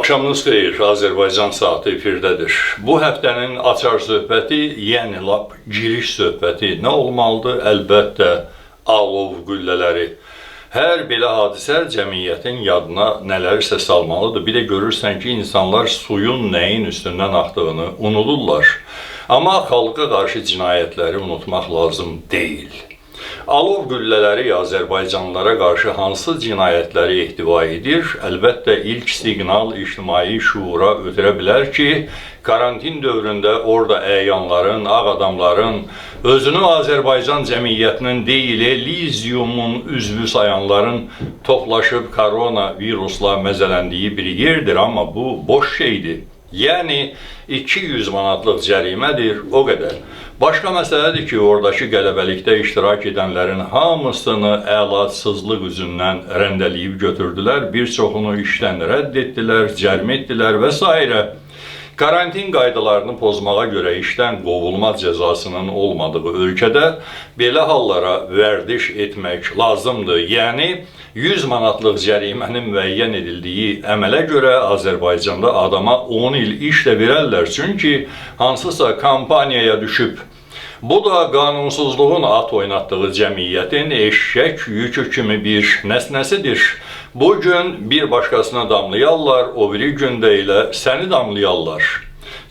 Axşamınız xeyir, Azərbaycan saatı efirdədir. Bu həftənin açar söhbəti, yəni lap giriş söhbəti nə olmalıdır? Əlbəttə, alov güllələri. Hər belə hadisə cəmiyyətin yadına nələrsə salmalıdır. Bir də görürsən ki, insanlar suyun nəyin üstündən axdığını unudurlar. Amma xalqa qarşı cinayətləri unutmaq lazım deyil. Alov güllələri Azərbaycanlılara qarşı hansı cinayətləri ehtiva edir? Əlbəttə, ilk siqnal ictimai şuura ötürə bilər ki, karantin dövründə orada əyanların, ağ adamların, özünü Azərbaycan cəmiyyətinin deyil, lizyumun üzvü sayanların toplaşıb koronavirusla məzələndiyi bir yerdir, amma bu boş şeydir. Yəni, 200 manatlıq cərimədir, o qədər. Başqa məsələdir ki, oradakı qələbəlikdə iştirak edənlərin hamısını əlatsızlıq üzündən rəndəliyib götürdülər, bir çoxunu işdən rədd etdilər, cərimə etdilər və s. Karantin qaydalarını pozmağa görə işdən qovulma cəzasının olmadığı ölkədə belə hallara vərdiş etmək lazımdır. Yəni, 100 manatlıq cərimənin müəyyən edildiyi əmələ görə Azərbaycanda adama 10 il iş də verərlər. Çünki hansısa kampaniyaya düşüb. Bu da qanunsuzluğun at oynatdığı cəmiyyətin eşşək yükü kimi bir nəsnəsidir. Bugün bir başqasına damlayarlar, o biri gündə ilə səni damlayarlar.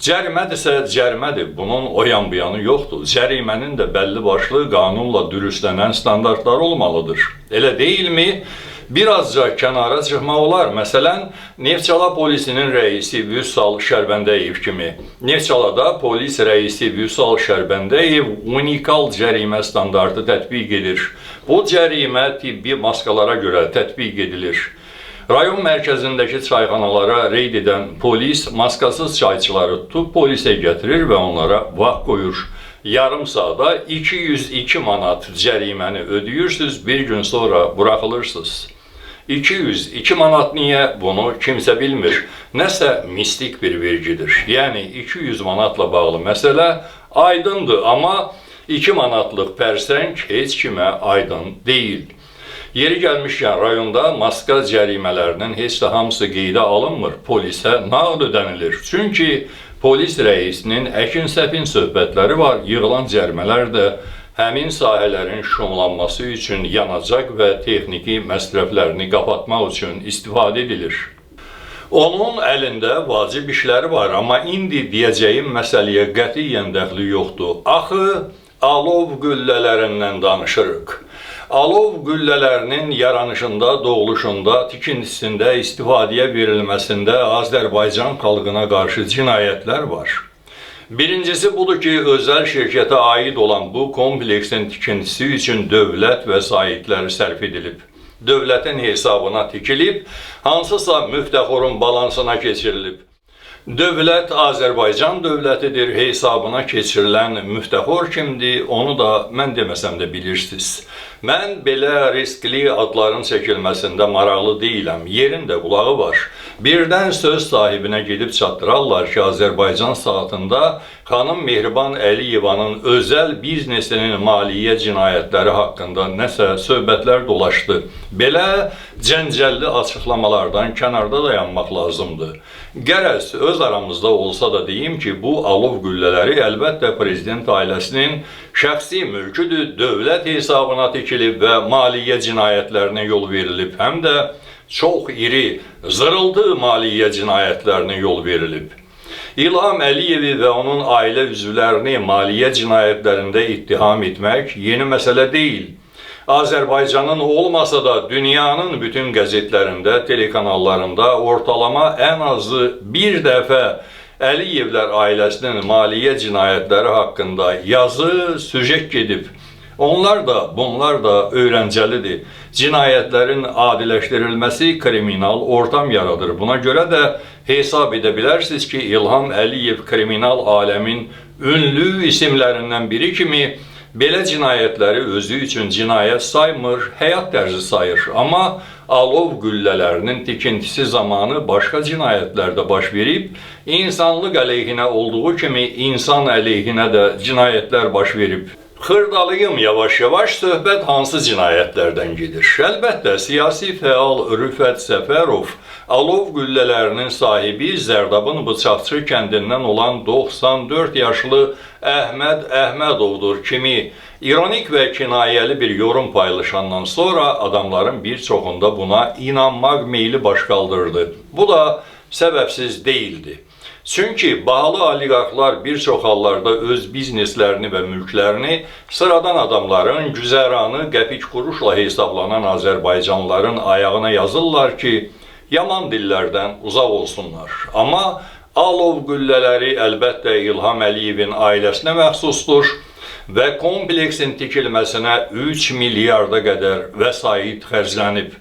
Cərimədirsə cərimədir, bunun o yan bu yanı yoxdur. Cərimənin də bəlli başlı qanunla dürüstlənən standartları olmalıdır. Elə deyilmi? Birazca kənara çıxmaq olar. Məsələn, Neftçala polisinin rəisi Vüsal Şərbəndəyev kimi. Neftçalada polis rəisi Vüsal Şərbəndəyev unikal cərimə standartı tətbiq edir. Bu cərimə tibbi maskalara görə tətbiq edilir. Rayon mərkəzindəki çayxanalara reyd edən polis maskasız çayçıları tutub polisə gətirir və onlara vaxt qoyur. Yarım saata 202 manat cəriməni ödəyirsiniz, bir gün sonra buraxılırsınız. 202 manat niyə? Bunu kimsə bilmir. Nəsə mistik bir vergidir. Yəni 200 manatla bağlı məsələ aydındır, amma 2 manatlıq pərsəng heç kimə aydın deyil. Yeri gəlmişkən rayonda maska cərimələrinin heç də hamısı qeydə alınmır, polisə nağd ödənilir. Çünki polis rəisinin əkin-səpin söhbətləri var, yığılan cərimələr də həmin sahələrin şumlanması üçün yanacaq və texniki məsrəflərini qapatmaq üçün istifadə edilir. Onun əlində vacib işləri var, amma indi deyəcəyim məsələyə qətiyyən dəxli yoxdur. Axı, alov güllələrindən danışırıq. Alov güllələrinin yaranışında, doğuluşunda, tikintisində, istifadəyə verilməsində Azərbaycan xalqına qarşı cinayətlər var. Birincisi budur ki, özəl şirkətə aid olan bu kompleksin tikintisi üçün dövlət vəsaitləri sərf edilib. Dövlətin hesabına tikilib, hansısa müftəxorun balansına keçirilib. Dövlət Azərbaycan dövlətidir, hesabına keçirilən müftəxor kimdir, onu da mən deməsəm də bilirsiniz. Mən belə riskli adların çəkilməsində maraqlı deyiləm, yerin də qulağı var. Birdən söz sahibinə gedib çatdırarlar ki, Azərbaycan saatında xanım Mehriban Əliyevanın özəl biznesinin maliyyə cinayətləri haqqında nəsə söhbətlər dolaşdı. Belə cəncəlli açıqlamalardan kənarda dayanmaq lazımdır. Gərəz öz aramızda olsa da deyim ki, bu alov güllələri əlbəttə prezident ailəsinin şəxsi mülküdür, dövlət hesabına tikilib və maliyyə cinayətlərinə yol verilib, həm də çox iri, zırıldı maliyyə cinayətlərinə yol verilib. İlham Əliyevi və onun ailə üzvlərini maliyyə cinayətlərində ittiham etmək yeni məsələ deyil. Azərbaycanın olmasa da dünyanın bütün qəzetlərində, telekanallarında ortalama ən azı bir dəfə Əliyevlər ailəsinin maliyyə cinayətləri haqqında yazı, süjet gedib. Onlar da, bunlar da öyrəncəlidir. Cinayətlərin adiləşdirilməsi kriminal ortam yaradır. Buna görə də hesab edə bilərsiniz ki, İlham Əliyev kriminal aləmin ünlü isimlərindən biri kimi belə cinayətləri özü üçün cinayət saymır, həyat tərzi sayır. Amma alov güllələrinin tikintisi zamanı başqa cinayətlər də baş verib, insanlıq əleyhinə olduğu kimi insan əleyhinə də cinayətlər baş verib. Xırdalıyım yavaş-yavaş, söhbət hansı cinayətlərdən gedir? Əlbəttə, siyasi fəal Rüfət Səfərov alov güllələrinin sahibi Zərdabın Bıçaqçı kəndindən olan 94 yaşlı Əhməd Əhmədovdur kimi ironik və kinayəli bir yorum paylaşandan sonra adamların bir çoxunda buna inanmaq meyli baş qaldırdı. Bu da səbəbsiz değildi. Çünki bahalı oliqarxlar bir çox hallarda öz bizneslərini və mülklərini sıradan adamların güzəranı qəpik quruşla hesablanan Azərbaycanlıların ayağına yazırlar ki, yaman dillərdən uzaq olsunlar. Amma alov güllələri əlbəttə İlham Əliyevin ailəsinə məxsusdur və kompleksin tikilməsinə 3 milyarda qədər vəsait xərclənib.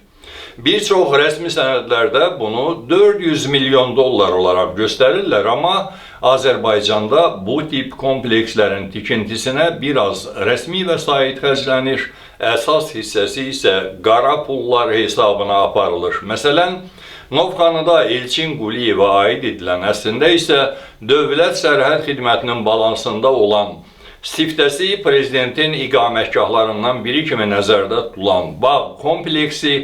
Bir çox rəsmi sənədlərdə bunu 400 milyon dollar olaraq göstərirlər, amma Azərbaycanda bu tip komplekslərin tikintisinə biraz rəsmi vəsait xərclənir, əsas hissəsi isə qara pullar hesabına aparılır. Məsələn, Novxanıda Elçin Quliyevə aid edilən, əslində isə Dövlət Sərhəd Xidmətinin balansında olan, siftəsi prezidentin iqamətgahlarından biri kimi nəzərdə tutulan bağ kompleksi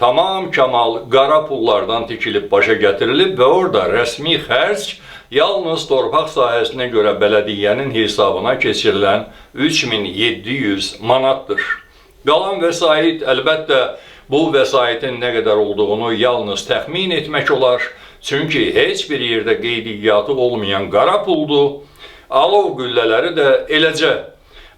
tamam kamal qara pullardan tikilib başa gətirilib və orada rəsmi xərc yalnız torpaq sahəsinə görə bələdiyyənin hesabına keçirilən 3700 manatdır. Qalan vəsait əlbəttə bu vəsaitin nə qədər olduğunu yalnız təxmin etmək olar, çünki heç bir yerdə qeydiyyatı olmayan qara puldur. Alov güllələri də eləcə.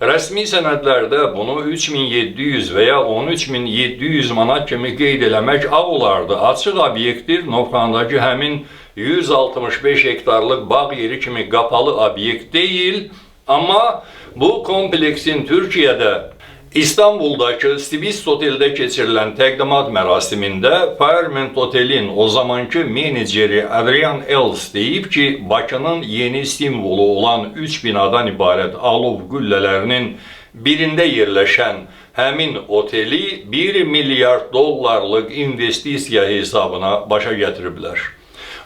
Rəsmi sənədlərdə bunu 3700 və ya 13700 manat kimi qeyd eləmək ağ olardı. Açıq obyektdir, Novxanadakı həmin 165 hektarlıq bağ yeri kimi qapalı obyekt deyil. Amma bu kompleksin Türkiyədə İstanbuldakı Sivist Oteldə keçirilən təqdimat mərasimində Firement Otelin o zamanki meneceri Adrian Els deyib ki, Bakının yeni simvolu olan 3 binadan ibarət alov güllələrinin birində yerləşən həmin oteli 1 milyard dollarlıq investisiya hesabına başa gətiriblər.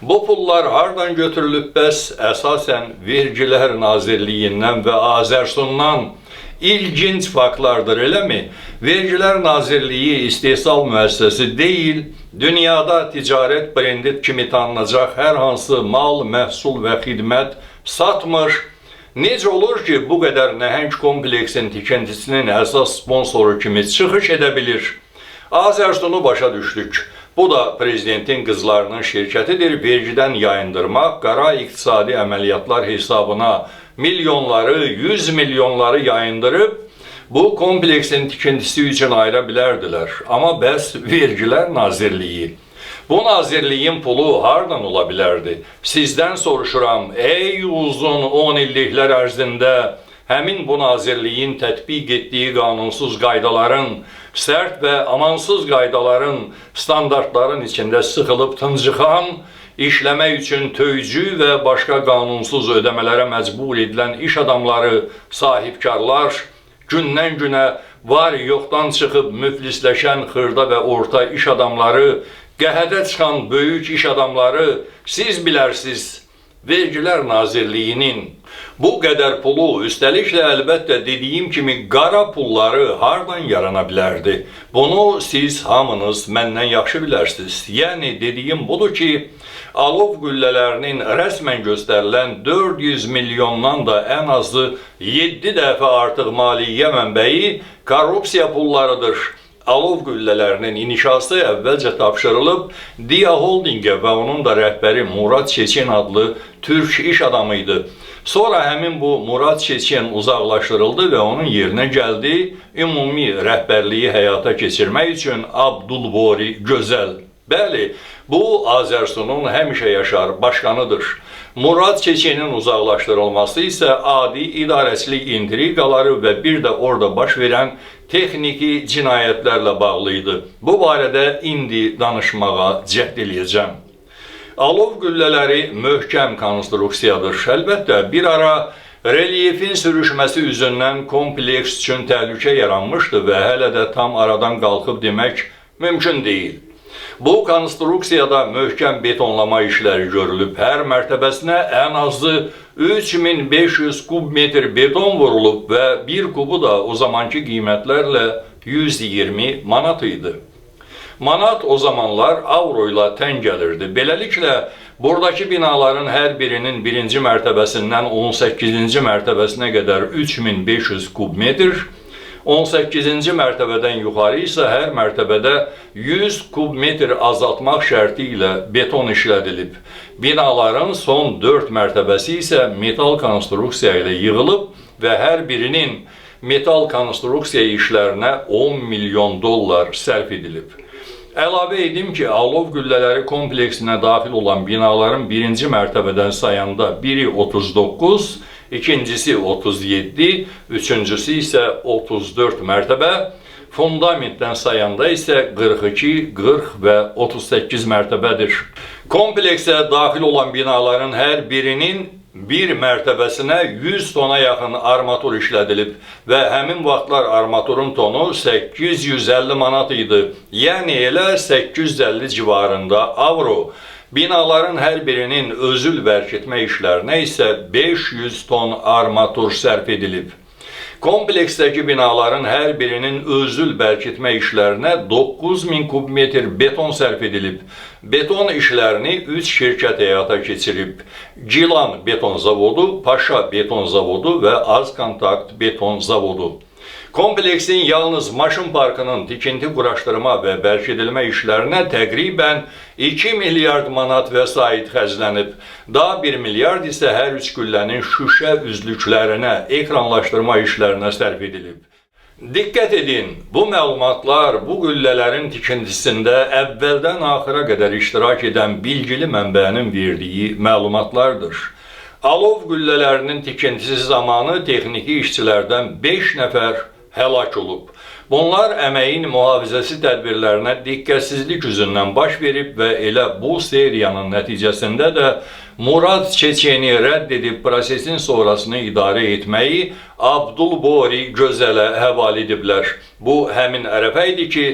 Bu pullar hardan götürülüb bəs? Əsasən Vergilər Nazirliyindən və Azərsundan. İlginç faktlardır, eləmi? Vergilər Nazirliyi istehsal müəssisəsi deyil, dünyada ticarət brendi kimi tanınacaq hər hansı mal, məhsul və xidmət satmır. Necə olur ki, bu qədər nəhəng kompleksin tikintisinin əsas sponsoru kimi çıxış edə bilir? Azərsunu başa düşdük. Bu da prezidentin qızlarının şirkətidir. Vergidən yayındırmaq, qara iqtisadi əməliyyatlar hesabına milyonları, 100 milyonları yayındırıb bu kompleksin tikintisi üçün ayıra bilərdilər. Amma bəs Vergilər Nazirliyi? Bu nazirliyin pulu hardan ola bilərdi? Sizdən soruşuram, ey uzun 10 illiklər ərzində həmin bu nazirliyin tətbiq etdiyi qanunsuz qaydaların, sərt və amansız qaydaların, standartların içində sıxılıb tıncıxan, işləmək üçün töycü və başqa qanunsuz ödəmələrə məcbur edilən iş adamları, sahibkarlar, gündən günə var yoxdan çıxıb müflisləşən xırda və orta iş adamları, qəhətə çıxan böyük iş adamları, siz bilərsiniz, Vergilər Nazirliyinin bu qədər pulu, üstəliklə əlbəttə dediyim kimi qara pulları hardan yarana bilərdi? Bunu siz hamınız məndən yaxşı bilərsiniz. Yəni dediyim budur ki, alov güllələrinin rəsmən göstərilən 400 milyondan da ən azı 7 dəfə artıq maliyyə mənbəyi korrupsiya pullarıdır. Alov güllələrinin inşası əvvəlcə tapşırılıb Dia Holdingə və onun da rəhbəri Murad Çeçen adlı türk iş adamıydı. Sonra həmin bu Murad Çeçen uzaqlaşdırıldı və onun yerinə gəldi ümumi rəhbərliyi həyata keçirmək üçün Abdulbori Gözəl. Bəli, bu Azərsunun həmişə yaşar başqanıdır. Murad Çeçenin uzaqlaşdırılması isə adi idarəçilik intriqaları və bir də orada baş verən texniki cinayətlərlə bağlı idi. Bu barədə indi danışmağa cəhd eləyəcəm. Alov güllələri möhkəm konstruksiyadır. Əlbəttə, bir ara relyefin sürüşməsi üzündən kompleks üçün təhlükə yaranmışdı və hələ də tam aradan qalxıb demək mümkün deyil. Bu konstruksiyada möhkəm betonlama işləri görülüb. Hər mərtəbəsinə ən azı 3500 kub metr beton vurulub və bir kubu da o zamanki qiymətlərlə 120 manat idi. Manat o zamanlar avro ilə tən gəlirdi. Beləliklə, buradakı binaların hər birinin birinci mərtəbəsindən 18-ci mərtəbəsinə qədər 3500 kub metr, 18-ci mərtəbədən yuxarı isə hər mərtəbədə 100 kub metr azaltmaq şərti ilə beton işlədilib. Binaların son 4 mərtəbəsi isə metal konstruksiya ilə yığılıb və hər birinin metal konstruksiya işlərinə 10 milyon dollar sərf edilib. Əlavə edim ki, alov güllələri kompleksinə daxil olan binaların birinci mərtəbədən sayanda biri 39, ikincisi 37, üçüncüsü isə 34 mərtəbə, fundamentdən sayanda isə 42, 40 və 38 mərtəbədir. Kompleksə daxil olan binaların hər birinin bir mərtəbəsinə 100 tona yaxın armatur işlədilib və həmin vaxtlar armaturun tonu 850 manat idi, yəni elə 850 civarında avro. Binaların hər birinin özül bərkitmə işlərinə isə 500 ton armatur sərf edilib. Kompleksdəki binaların hər birinin özül bərkitmə işlərinə 9000 kub metr beton sərf edilib. Beton işlərini 3 şirkət həyata keçirib. Gilan beton zavodu, Paşa beton zavodu və Az-Kontakt beton zavodu. Kompleksin yalnız maşın parkının tikinti quraşdırma və bərkidilmə işlərinə təqribən 2 milyard manat vəsait xərclənib. Daha 1 milyard isə hər üç güllənin şüşə üzlüklərinə, ekranlaşdırma işlərinə sərf edilib. Diqqət edin, bu məlumatlar bu güllələrin tikintisində əvvəldən axıra qədər iştirak edən bilgili mənbənin verdiyi məlumatlardır. Alov güllələrinin tikintisi zamanı texniki işçilərdən 5 nəfər həlak olub. Bunlar əməyin mühafizəsi tədbirlərinə diqqətsizlik üzündən baş verib və elə bu seriyanın nəticəsində də Murad Çeçeni rədd edib prosesin sonrasını idarə etməyi Abdulbori Gözələ həvalə ediblər. Bu, həmin ərəfə idi ki,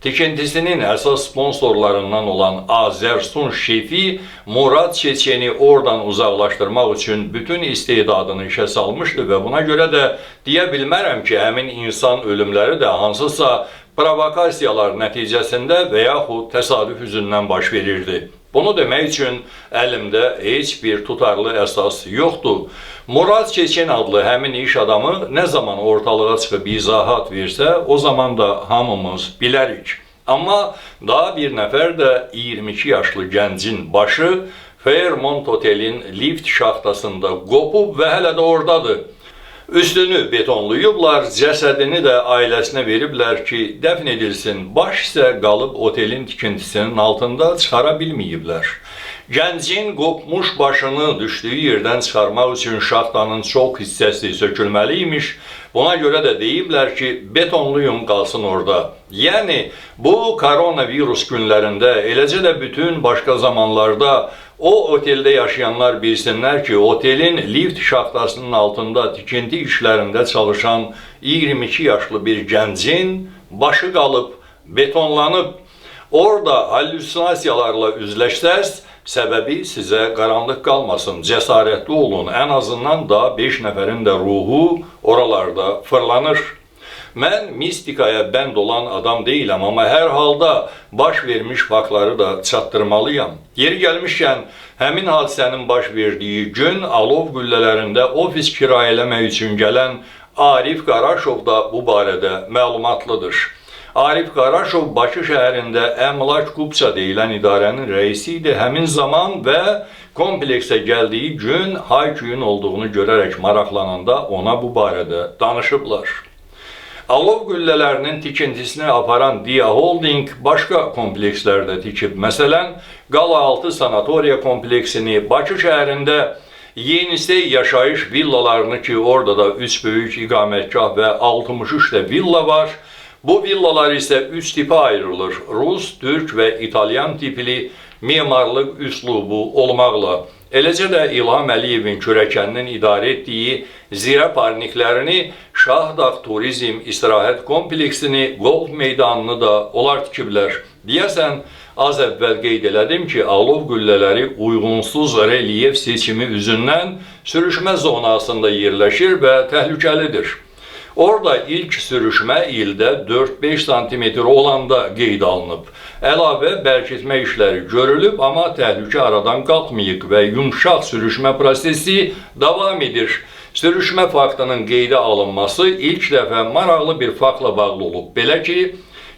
tikintisinin əsas sponsorlarından olan Azərsun şefi Murad Çeçeni oradan uzaqlaşdırmaq üçün bütün istedadını işə salmışdı və buna görə də deyə bilmərəm ki, həmin insan ölümləri də hansısa provokasiyalar nəticəsində və yaxud təsadüf üzündən baş verirdi. Bunu demək üçün əlimdə heç bir tutarlı əsas yoxdur. Murad Çeçen adlı həmin iş adamı nə zaman ortalığa çıxıb izahat versə, o zaman da hamımız bilərik. Amma daha bir nəfər də 22 yaşlı gəncin başı Fairmont Otelin lift şaxtasında qopub və hələ də oradadır. Üstünü betonlayıblar, cəsədini də ailəsinə veriblər ki, dəfn edilsin. Baş isə qalıb otelin tikintisinin altında çıxara bilməyiblər. Gəncin qopmuş başını düşdüyü yerdən çıxarmaq üçün şaxtanın çox hissəsi sökülməliymiş. Buna görə də deyiblər ki, betonluyum qalsın orada. Yəni, bu koronavirus günlərində, eləcə də bütün başqa zamanlarda o oteldə yaşayanlar bilsinlər ki, otelin lift şaxtasının altında tikinti işlərində çalışan 22 yaşlı bir gəncin başı qalıb, betonlanıb. Orada hallüsinasiyalarla üzləşsəz, səbəbi sizə qaranlıq qalmasın, cəsarətli olun. Ən azından da 5 nəfərin də ruhu oralarda fırlanır. Mən mistikaya bənd olan adam deyiləm, amma hər halda baş vermiş faktları da çatdırmalıyam. Yeri gəlmişkən, həmin hadisənin baş verdiyi gün alov güllələrində ofis kirayələmək üçün gələn Arif Qaraşov da bu barədə məlumatlıdır. Arif Qaraşov Bakı şəhərində Əmlak Qubça deyilən idarənin rəisi idi həmin zaman və kompleksə gəldiyi gün hay-küyün olduğunu görərək maraqlananda ona bu barədə danışıblar. Alov güllələrinin tikintisini aparan Dia Holding başqa komplekslərdə tikib. Məsələn, Qalaaltı sanatoriya kompleksini, Bakı şəhərində Yenisey yaşayış villalarını ki, orada da 3 böyük iqamətgah və 63 də villa var. Bu villalar isə 3 tipə ayrılır. Rus, Türk və İtalyan tipli memarlıq üslubu olmaqla. Eləcə də İlham Əliyevin kürəkəninin idarə etdiyi zirə parniklərini, Şahdağ Turizm İstirahət kompleksini, golf meydanını da onlar tikiblər. Deyəsən, az əvvəl qeyd elədim ki, alov güllələri uyğunsuz relyef seçimi üzündən sürüşmə zonasında yerləşir və təhlükəlidir. Orada ilk sürüşmə ildə 4-5 sm olanda qeyd alınıb. Əlavə bərkitmə işləri görülüb, amma təhlükə aradan qalxmayıb və yumşaq sürüşmə prosesi davam edir. Sürüşmə faktının qeydə alınması ilk dəfə maraqlı bir faktla bağlı olub. Belə ki,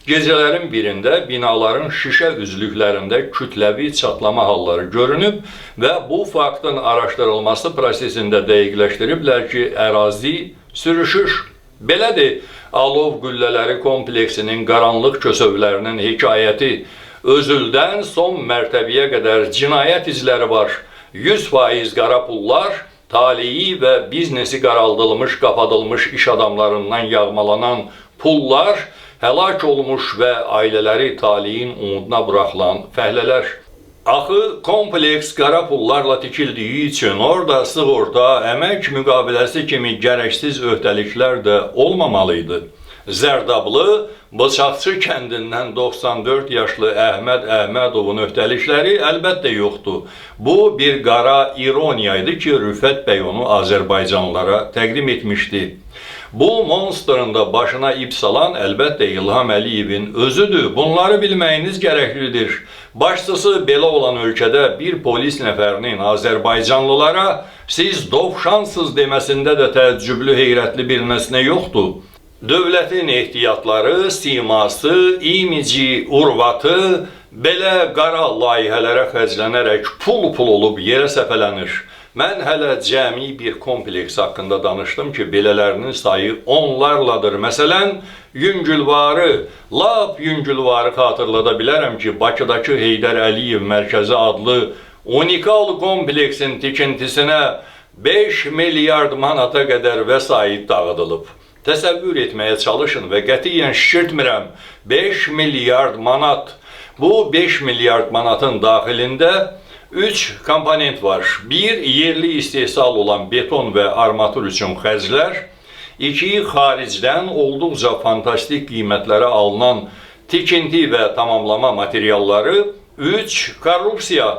gecələrin birində binaların şişə üzlüklərində kütləvi çatlama halları görünüb və bu faktın araşdırılması prosesində dəqiqləşdiriblər ki, ərazi sürüşür. Belədir, alov güllələri kompleksinin qaranlıq kösövlərinin hekayəti. Özüldən son mərtəbəyə qədər cinayət izləri var. 100% qara pullar, taliyi və biznesi qaraldılmış, qapadılmış iş adamlarından yağmalanan pullar, həlak olmuş və ailələri taliyin umuduna buraxılan fəhlələr. Axı, kompleks qara pullarla tikildiyi üçün orada sığorta, əmək müqaviləsi kimi gərəksiz öhdəliklər də olmamalıydı. Zərdablı, Bıçaqçı kəndindən 94 yaşlı Əhməd Əhmədovun öhdəlikləri əlbəttə yoxdur. Bu, bir qara ironiya idi ki, Rüfət bəy onu Azərbaycanlılara təqdim etmişdi. Bu monsterın da başına ip salan əlbəttə İlham Əliyevin özüdür. Bunları bilməyiniz gərəklidir. Başçısı belə olan ölkədə bir polis nəfərinin Azərbaycanlılara siz dovşansız deməsində də təəccüblü, heyrətli bir nəsnə yoxdur. Dövlətin ehtiyatları, siması, imici, urvatı belə qara layihələrə xərclənərək pul olub yerə səpələnir. Mən hələ cəmi bir kompleks haqqında danışdım ki, belələrinin sayı onlarladır. Məsələn, Yüngülvarı, lap Yüngülvarı xatırlada bilərəm ki, Bakıdakı Heydər Əliyev Mərkəzi adlı unikal kompleksin tikintisinə 5 milyard manata qədər vəsait dağıdılıb. Təsəvvür etməyə çalışın və qətiyyən şişirtmirəm, 5 milyard manat. Bu 5 milyard manatın daxilində 3 komponent var. 1. Yerli istehsal olan beton və armatur üçün xərclər. 2. Xaricdən olduqca fantastik qiymətlərə alınan tikinti və tamamlama materialları. 3. Korrupsiya.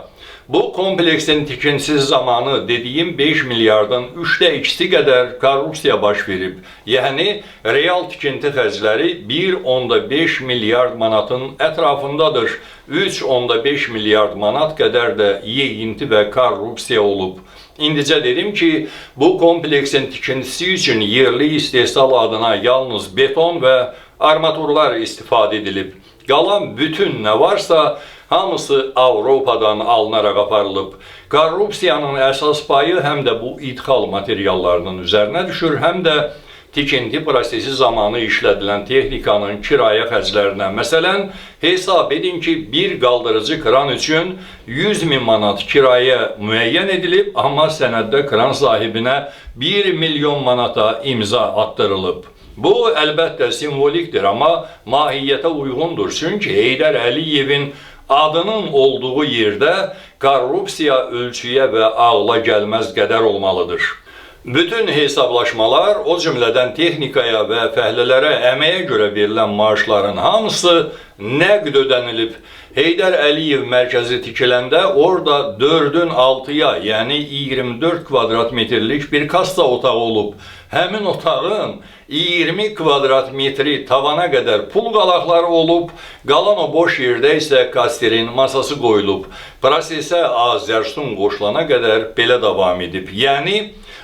Bu kompleksin tikintisi zamanı dediyim 5 milyardın 3'də 2'si qədər korrupsiya baş verib. Yəni, real tikinti xərcləri 1,5 milyard manatın ətrafındadır. 3,5 milyard manat qədər də yeyinti və korrupsiya olub. İndicə dedim ki, bu kompleksin tikintisi üçün yerli istehsal adına yalnız beton və armaturlar istifadə edilib. Qalan bütün nə varsa hamısı Avropadan alınaraq aparılıb. Korrupsiyanın əsas payı həm də bu idxal materiallarının üzərinə düşür, həm də tikinti prosesi zamanı işlədilən texnikanın kirayə xərclərinə. Məsələn, hesab edin ki, bir qaldırıcı kran üçün 100.000 manat kirayə müəyyən edilib, amma sənəddə kran sahibinə 1 milyon manata imza attırılıb. Bu, əlbəttə simvolikdir, amma mahiyyətə uyğundur. Çünki Heydər Əliyevin adının olduğu yerdə korrupsiya ölçüyə və ağla gəlməz qədər olmalıdır. Bütün hesablaşmalar, o cümlədən texnikaya və fəhlələrə əməyə görə verilən maaşların hamısı nəqd ödənilib. Heydər Əliyev mərkəzi tikiləndə orada 4'ün 6'ya, yəni 24 kvadrat metrlik bir kassa otağı olub. Həmin otağın 20 kvadrat metri tavana qədər pul qalaqları olub, qalan o boş yerdə isə kasserin masası qoyulub. Prosesə Azərsun qoşulana qədər belə davam edib. Yəni,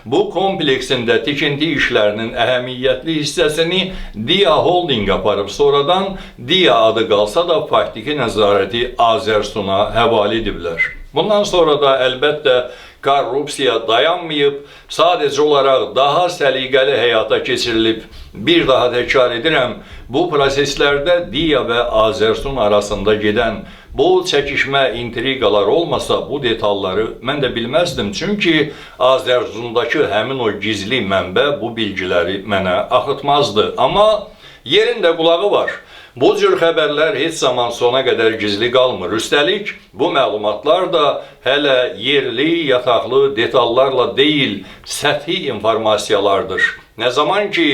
bu kompleksində tikinti işlərinin əhəmiyyətli hissəsini Dia Holding aparıb, sonradan Dia adı qalsa da faktiki nəzarəti Azərsuna həvalə ediblər. Bundan sonra da əlbəttə korrupsiya dayanmayıb, sadəcə olaraq daha səliqəli həyata keçirilib. Bir daha təkrar edirəm, bu proseslərdə Dia və Azərsun arasında gedən bu çəkişmə, intriqalar olmasa bu detalları mən də bilməzdim. Çünki Azərsundakı həmin o gizli mənbə bu bilgiləri mənə axıtmazdı. Amma yerində qulağı var. Bu cür xəbərlər heç zaman sona qədər gizli qalmır. Üstəlik, bu məlumatlar da hələ yerli, yataqlı detallarla deyil, səthi informasiyalardır. Nə zaman ki,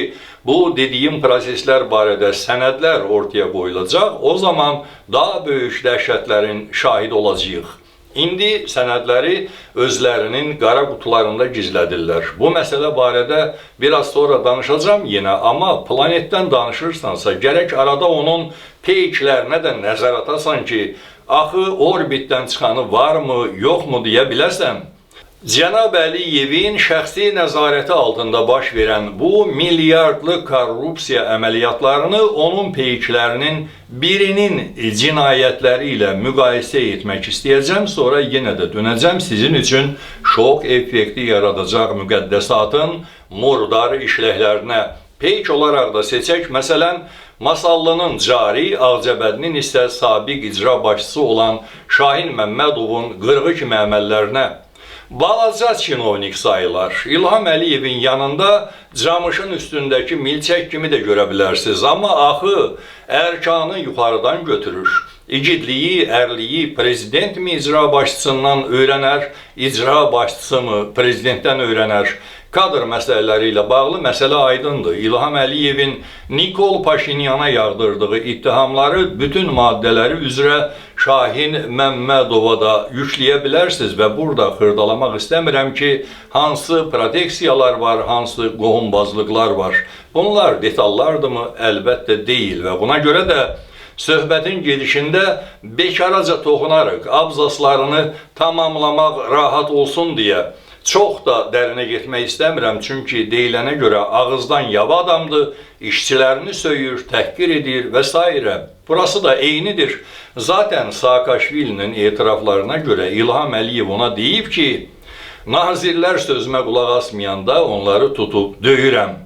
bu dediyim proseslər barədə sənədlər ortaya qoyulacaq, o zaman daha böyük dəhşətlərin şahid olacağıq. İndi sənədləri özlərinin qara qutularında gizlədirlər. Bu məsələ barədə biraz sonra danışacağım yenə, amma planetdən danışırsansa, gərək arada onun peyklərinə də nəzər atasan ki, axı orbitdən çıxanı varmı, yoxmu deyə biləsən. Cənab Əliyevin şəxsi nəzarəti altında baş verən bu milyardlı korrupsiya əməliyyatlarını onun peyklərinin birinin cinayətləri ilə müqayisə etmək istəyəcəm. Sonra yenə də dönəcəm sizin üçün şok effekti yaradacaq müqəddəsatın murdar işləklərinə. Peyk olaraq da seçək, məsələn, Masallının cari, Ağcabədinin isə sabiq icra başçısı olan Şahin Məmmədovun qırğı kimi əməllərinə. Balaca çinovnik sayılar. İlham Əliyevin yanında camışın üstündəki milçək kimi də görə bilərsiniz. Amma axı ərkanı yuxarıdan götürür. İgidliyi, ərliyi prezident mi icra başçısından öyrənər, icra başçısı mı prezidentdən öyrənər? Kadr məsələləri ilə bağlı məsələ aydındır. İlham Əliyevin Nikol Paşinyana yağdırdığı ittihamları bütün maddələri üzrə Şahin Məmmədova da yükləyə bilərsiniz və burada xırdalamaq istəmirəm ki, hansı proteksiyalar var, hansı qohumbazlıqlar var. Bunlar detaldardırmı? Əlbəttə deyil və buna görə də söhbətin gedişində bekaraca toxunarıq, abzaslarını tamamlamaq rahat olsun deyə. Çox da dərinə getmək istəmirəm, çünki deyilənə görə ağızdan yava adamdır, işçilərini söyür, təhqir edir və s. Burası da eynidir. Zaten Saakashvilinin etiraflarına görə İlham Əliyev ona deyib ki, nazirlər sözümə qulaq asmayanda onları tutub döyürəm.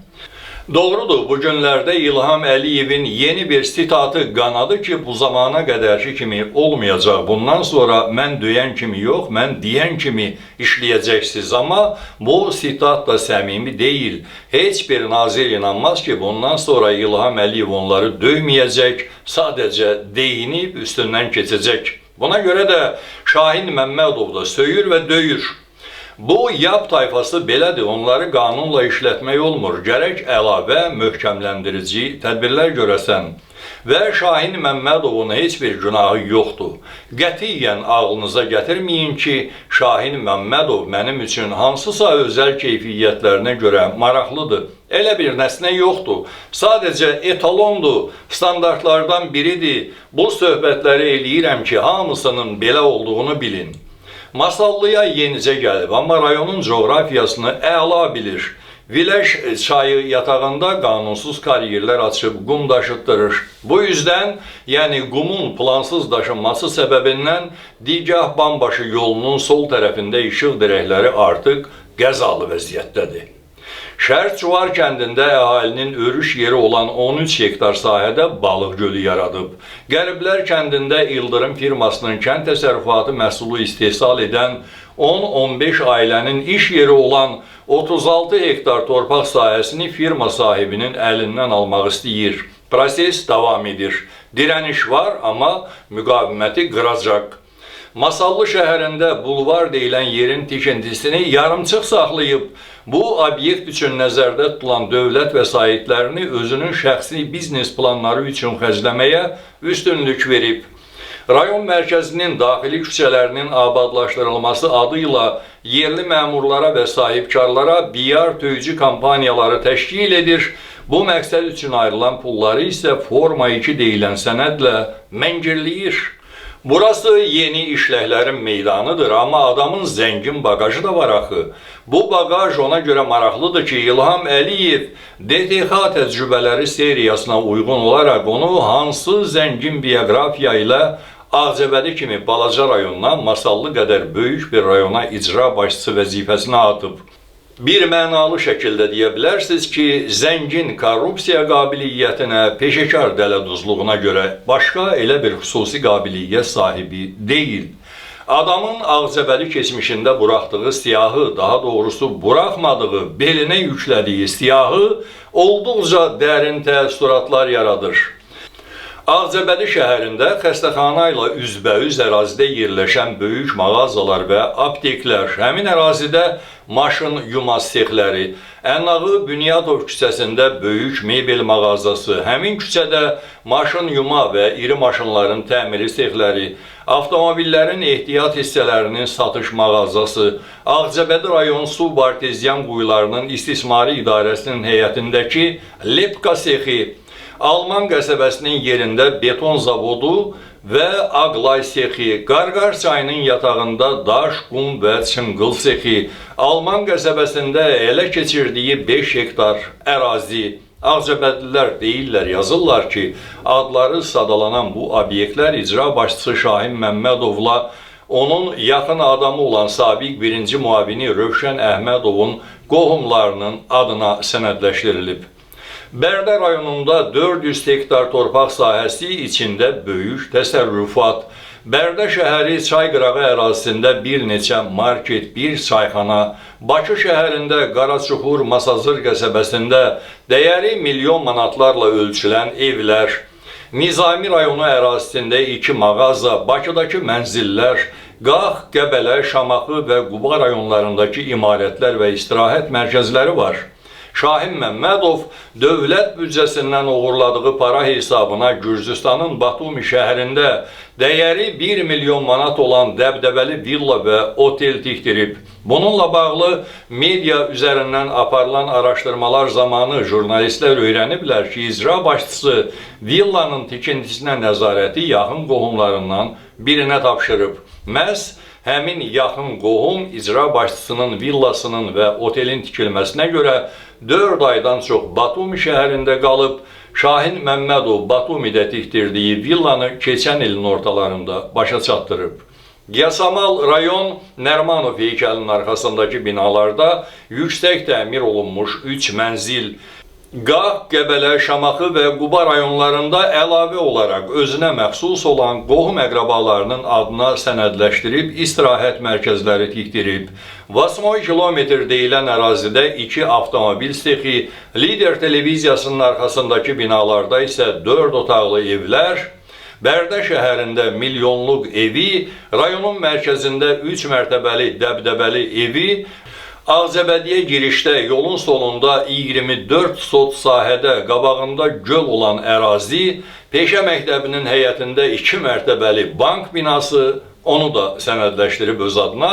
Doğrudur, bu günlərdə İlham Əliyevin yeni bir sitatı qanadı ki, bu zamana qədərki kimi olmayacaq. Bundan sonra mən döyən kimi yox, mən deyən kimi işləyəcəksiniz. Amma bu sitat da səmimi deyil. Heç bir nazir inanmaz ki, bundan sonra İlham Əliyev onları döyməyəcək, sadəcə deyinib üstündən keçəcək. Buna görə də Şahin Məmmədov da söyür və döyür. Bu yap tayfası belədir, onları qanunla işlətmək olmur. Gərək əlavə, möhkəmləndirici tədbirlər görəsən. Və Şahin Məmmədovun heç bir günahı yoxdur. Qətiyyən ağlınıza gətirməyin ki, Şahin Məmmədov mənim üçün hansısa özəl keyfiyyətlərinə görə maraqlıdır. Elə bir nəsnə yoxdur. Sadəcə etalondur, standartlardan biridir. Bu söhbətləri eləyirəm ki, hamısının belə olduğunu bilin. Masallıya yenicə gəlib, amma rayonun coğrafiyasını əla bilir. Viləş çayı yatağında qanunsuz karyerlər açıb qum daşıtdırır. Bu yüzdən, yəni qumun plansız daşınması səbəbindən Digah Bambaşı yolunun sol tərəfində işıq dirəkləri artıq qəzalı vəziyyətdədir. Şəhər Çuvar kəndində əhalinin örüş yeri olan 13 hektar sahədə balıq gölü yaradıb. Qəriblər kəndində İldırım firmasının kənd təsərrüfatı məhsulu istehsal edən 10-15 ailənin iş yeri olan 36 hektar torpaq sahəsini firma sahibinin əlindən almaq istəyir. Proses davam edir. Dirəniş var, amma müqaviməti qıracaq. Masallı şəhərində bulvar deyilən yerin tikintisini yarımçıq saxlayıb, bu obyekt üçün nəzərdə tutulan dövlət vəsaitlərini özünün şəxsi biznes planları üçün xərcləməyə üstünlük verib. Rayon mərkəzinin daxili küçələrinin abadlaşdırılması adı ilə yerli məmurlara və sahibkarlara biyar töyücü kampaniyaları təşkil edir. Bu məqsəd üçün ayrılan pulları isə Forma 2 deyilən sənədlə məngirləyir. Burası yeni işləklərin meydanıdır, amma adamın zəngin bagajı da var axı. Bu bagaj ona görə maraqlıdır ki, İlham Əliyev DTX təcrübələri seriyasına uyğun olaraq onu hansı zəngin bioqrafiya ilə Ağcabədi kimi balaca rayondan Masallı qədər böyük bir rayona icra başçısı vəzifəsinə atıb. Bir mənalı şəkildə deyə bilərsiniz ki, zəngin korrupsiya qabiliyyətinə, peşəkar dələduzluğuna görə başqa elə bir xüsusi qabiliyyət sahibi deyil. Adamın Ağcabədi keçmişində buraxdığı siyahı, daha doğrusu buraxmadığı, belinə yüklədiyi siyahı olduqca dərin təəssüratlar yaradır. Ağcabədi şəhərində xəstəxana ilə üzbəüz ərazidə yerləşən böyük mağazalar və apteklər, həmin ərazidə maşın yuma sexləri, Ənnağı Bünyadov küçəsində böyük mebel mağazası, həmin küçədə maşın yuma və iri maşınların təmiri sexləri, avtomobillərin ehtiyat hissələrinin satış mağazası, Ağcabədi rayon su arteziyan quyularının istismarı idarəsinin həyətindəki lepka sexi, Alman qəsəbəsinin yerində beton zavodu və Ağlay sexi, Qarqar çayının yatağında daş, qum və çınqıl sexi, Alman qəsəbəsində ələ keçirdiyi 5 hektar ərazi. Ağcabədlilər deyirlər, yazırlar ki, adları sadalanan bu obyektlər icra başçısı Şahin Məmmədovla onun yaxın adamı olan sabiq birinci müavini Rövşən Əhmədovun qohumlarının adına sənədləşdirilib. Bərdə rayonunda 400 hektar torpaq sahəsi içində böyük təsərrüfat, Bərdə şəhəri Çayqırağı ərazisində bir neçə market, bir çayxana, Bakı şəhərində Qaraçuxur, Masazır qəsəbəsində dəyəri milyon manatlarla ölçülən evlər, Nizami rayonu ərazisində 2 mağaza, Bakıdakı mənzillər, Qax, Qəbələ, Şamaxı və Quba rayonlarındakı imarətlər və istirahət mərkəzləri var. Şahin Məmmədov dövlət büdcəsindən uğurladığı para hesabına Gürcüstanın Batumi şəhərində dəyəri 1 milyon manat olan dəbdəbəli villa və otel tikdirib. Bununla bağlı media üzərindən aparılan araşdırmalar zamanı jurnalistlər öyrəniblər ki, icra başçısı villanın tikintisinə nəzarəti yaxın qohumlarından birinə tapşırıb. Məhz həmin yaxın qohum icra başçısının villasının və otelin tikilməsinə görə 4 aydan çox Batumi şəhərində qalıb, Şahin Məmmədov Batumidə tikdirdiyi villanı keçən ilin ortalarında başa çatdırıb. Yasamal rayon Nərmanov heykəlinin arxasındakı binalarda yüksək təmir olunmuş 3 mənzil, Qax, Qəbələ, Şamaxı və Quba rayonlarında əlavə olaraq özünə məxsus olan qohum əqrabalarının adına sənədləşdirib, istirahət mərkəzləri tikdirib. 8 kilometr deyilən ərazidə 2 avtomobil sexi, Lider televiziyasının arxasındakı binalarda isə 4 otaqlı evlər, Bərdə şəhərində milyonluq evi, rayonun mərkəzində 3 mərtəbəli dəbdəbəli evi, Ağcabədiyə girişdə yolun sonunda 24 sot sahədə qabağında göl olan ərazi, peşə məktəbinin həyətində 2 mərtəbəli bank binası, onu da sənədləşdirib öz adına,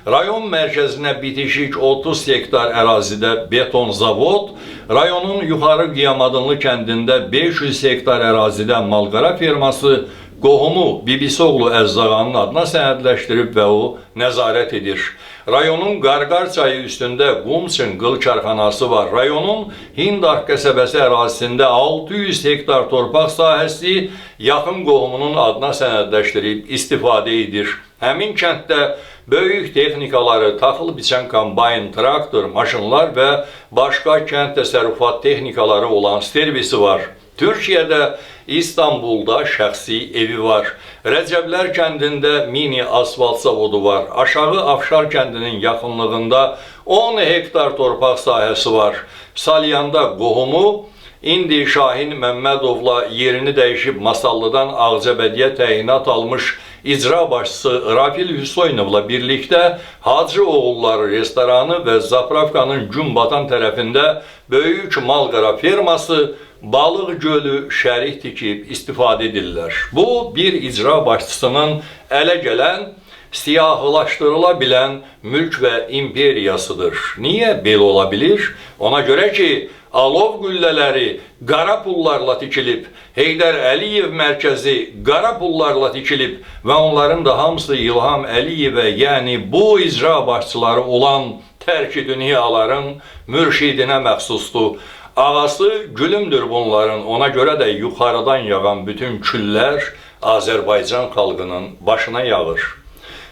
rayon mərkəzinə bitişik 30 hektar ərazidə beton zavod, rayonun Yuxarı Qiyamadınlı kəndində 500 hektar ərazidə malqara ferması, qohumu Bibisoğlu Əzzağanın adına sənədləşdirib və o nəzarət edir. Rayonun Qarqar çayı üstündə qum çınqıl karxanası var. Rayonun Hindarx qəsəbəsi ərazisində 600 hektar torpaq sahəsi yaxın qohumunun adına sənədləşdirib istifadə edir. Həmin kənddə böyük texnikaları, taxıl biçən kombayn, traktor, maşınlar və başqa kənd təsərrüfat texnikaları olan servisi var. Türkiyədə İstanbulda şəxsi evi var. Rəcəblər kəndində mini asfalt zavodu var. Aşağı Afşar kəndinin yaxınlığında 10 hektar torpaq sahəsi var. Salyanda qohumu indi Şahin Məmmədovla yerini dəyişib Masallıdan Ağcabədiyə təyinat almış icra başçısı Rafil Hüseynovla birlikdə Hacı Oğulları restoranı və Zapravkanın gün batan tərəfində böyük malqara ferması, balıq gölü şərik tikib istifadə edirlər. Bu, bir icra başçısının ələ gələn, siyahılaşdırıla bilən mülk və imperiyasıdır. Niyə belə ola bilir? Ona görə ki, alov qüllələri qara pullarla tikilib, Heydər Əliyev mərkəzi qara pullarla tikilib və onların da hamısı İlham Əliyevə, yəni bu icra başçıları olan tərki dünyaların mürşidinə məxsusdur. Ağası gülümdür bunların, ona görə də yuxarıdan yağan bütün küllər Azərbaycan xalqının başına yağır.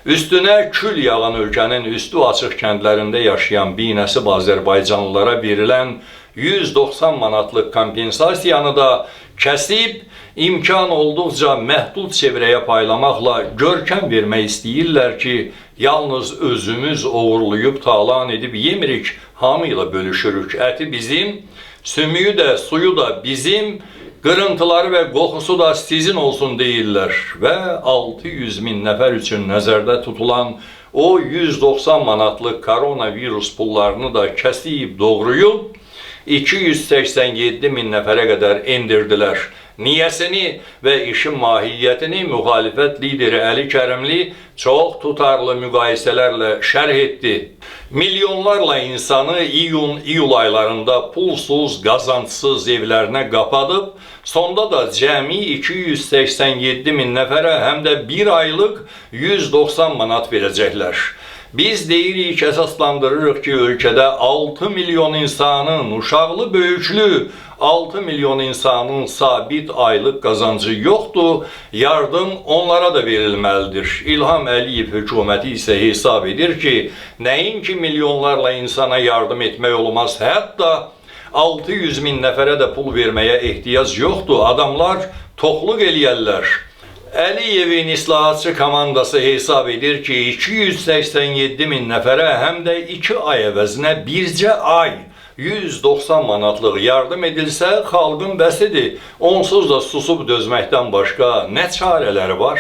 Üstünə kül yağan ölkənin üstü açıq kəndlərində yaşayan binəsib Azərbaycanlılara verilən 190 manatlıq kompensasiyanı da kəsib, imkan olduqca məhdud çevrəyə paylamaqla görkəm vermək istəyirlər ki, yalnız özümüz oğurlayıb talan edib yemirik, hamı ilə bölüşürük. Əti bizim, sümüyü də, suyu da bizim, Qırıntıları və qoxusu da sizin olsun deyirlər və 600 min nəfər üçün nəzərdə tutulan o 190 manatlıq koronavirus pullarını da kəsib, doğrayıb 287 min nəfərə qədər endirdilər. Niyəsini və işin mahiyyətini müxalifət lideri Əli Kərimli çox tutarlı müqayisələrlə şərh etdi. Milyonlarla insanı iyun-iyul aylarında pulsuz, qazancısız evlərinə qapadıb, sonda da cəmi 287 min nəfərə həm də bir aylıq 190 manat verəcəklər. Biz deyirik, əsaslandırırıq ki, ölkədə 6 milyon insanın, uşaqlı, böyüklü, 6 milyon insanın sabit aylıq qazancı yoxdur, yardım onlara da verilməlidir. İlham Əliyev hökuməti isə hesab edir ki, nəinki milyonlarla insana yardım etmək olmaz, hətta 600 min nəfərə də pul verməyə ehtiyac yoxdur, adamlar toxluq eləyərlər. Əliyevin islahatçı komandası hesab edir ki, 287 min nəfərə həm də 2 ay əvəzinə bircə ay 190 manatlıq yardım edilsə, xalqın bəsidir. Onsuz da susub dözməkdən başqa nə çarələri var?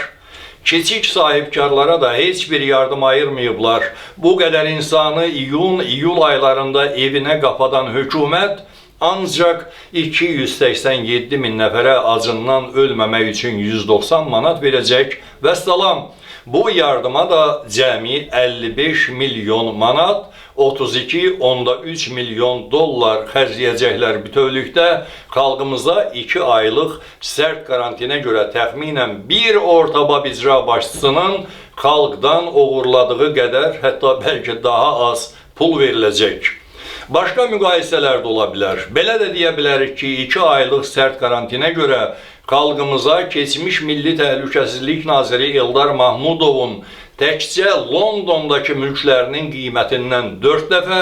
Kiçik sahibkarlara da heç bir yardım ayırmayıblar. Bu qədər insanı iyun-iyul aylarında evinə qapadan hökumət ancaq 287 min nəfərə acından ölməmək üçün 190 manat verəcək və salam. Bu yardıma da cəmi 55 milyon manat, 32,3 milyon dollar xərcləyəcəklər bütövlükdə. Xalqımıza 2 aylıq sərt karantinə görə təxminən bir orta icra başçısının xalqdan oğurladığı qədər, hətta bəlkə daha az pul veriləcək. Başqa müqayisələr də ola bilər. Belə də deyə bilərik ki, 2 aylıq sərt karantinə görə xalqımıza keçmiş Milli Təhlükəsizlik Naziri Eldar Mahmudovun təkcə Londondakı mülklərinin qiymətindən 4 dəfə,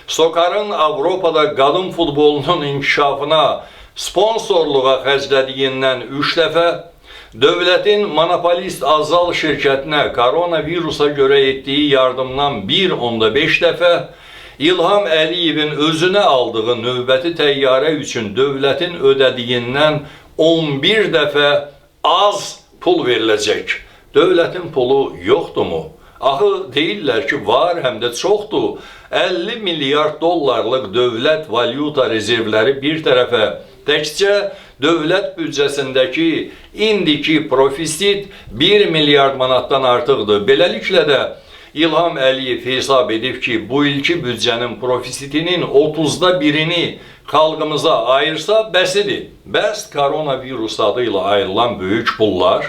Sokarın Avropada qadın futbolunun inkişafına sponsorluğa xərclədiyindən 3 dəfə, dövlətin monopolist Azal şirkətinə koronavirusa görə etdiyi yardımdan 1,5 dəfə, İlham Əliyevin özünə aldığı növbəti təyyarə üçün dövlətin ödədiyindən 11 dəfə az pul veriləcək. Dövlətin pulu yoxdurmu? Axı deyirlər ki, var, həm də çoxdur. 50 milyard dollarlıq dövlət valyuta rezervləri bir tərəfə, təkcə dövlət büdcəsindəki indiki profisit 1 milyard manatdan artıqdır. Beləliklə də İlham Əliyev hesab edib ki, bu ilki büdcənin profisitinin 30'da birini xalqımıza ayırsa bəsidir. Bəs koronavirus adı ilə ayrılan böyük pullar,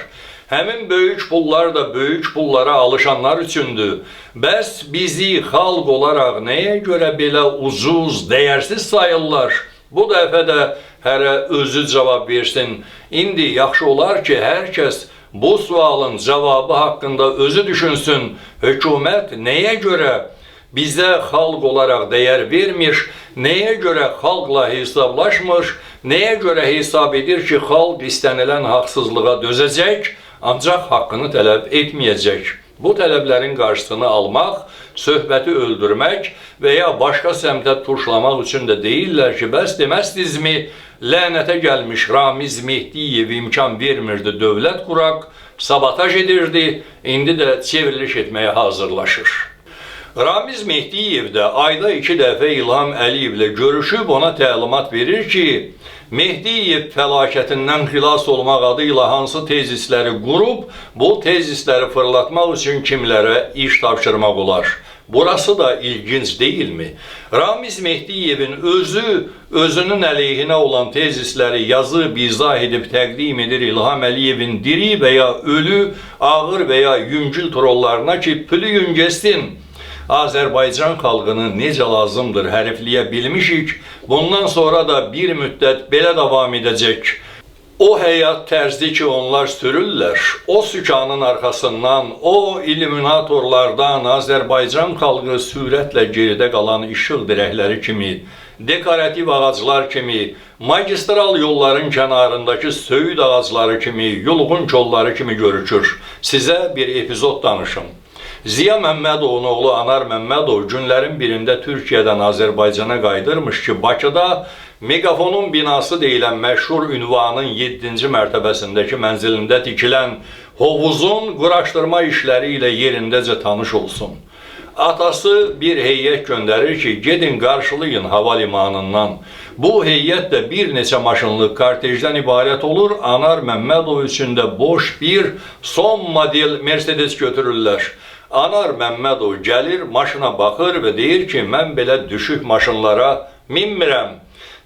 həmin böyük pullar da böyük pullara alışanlar üçündür. Bəs bizi xalq olaraq nəyə görə belə ucuz, dəyərsiz sayırlar? Bu dəfə də hərə özü cavab versin. İndi yaxşı olar ki, hər kəs bu sualın cavabı haqqında özü düşünsün. Hökumət nəyə görə bizə xalq olaraq dəyər vermir, nəyə görə xalqla hesablaşmır, nəyə görə hesab edir ki, xalq istənilən haqsızlığa dözəcək, ancaq haqqını tələb etməyəcək. Bu tələblərin qarşısını almaq, söhbəti öldürmək və ya başqa səmtə tuşlamaq üçün də deyirlər ki, bəs deməzdinizmi, lənətə gəlmiş Ramiz Mehdiyev imkan vermirdi dövlət quraq, sabotaj edirdi, indi də çevriliş etməyə hazırlaşır. Ramiz Mehdiyev də ayda 2 dəfə İlham Əliyevlə görüşüb ona təlimat verir ki, Mehdiyev fəlakətindən xilas olmaq adı ilə hansı tezisləri qurub, bu tezisləri fırlatmaq üçün kimlərə iş tapşırmaq olar. Burası da ilginc deyilmi? Ramiz Mehdiyevin özünün əleyhinə olan tezisləri yazıb, izah edib təqdim edir İlham Əliyevin diri və ya ölü, ağır və ya yüngül trollarına ki, pülüyün geçsin. Azərbaycan xalqını necə lazımdır hərifləyə bilmişik, bundan sonra da bir müddət belə davam edəcək. O həyat tərzi ki, onlar sürürlər, o sükanın arxasından, o illuminatorlardan Azərbaycan xalqı sürətlə geridə qalan işıq dirəkləri kimi, dekorativ ağaclar kimi, magistral yolların kənarındakı söyüd ağacları kimi, yulğun kolları kimi görükür. Sizə bir epizod danışım. Ziya Məmmədovun oğlu Anar Məmmədov günlərin birində Türkiyədən Azərbaycana qaydırmış ki, Bakıda Megafonun binası deyilən məşhur ünvanın 7-ci mərtəbəsindəki mənzilində tikilən hovuzun quraşdırma işləri ilə yerindəcə tanış olsun. Atası bir heyət göndərir ki, gedin qarşılayın hava limanından. Bu heyət də bir neçə maşınlıq kortejdən ibarət olur. Anar Məmmədov üçün də boş bir son model Mercedes götürürlər. Anar Məmmədov gəlir, maşına baxır və deyir ki, mən belə düşük maşınlara minmirəm.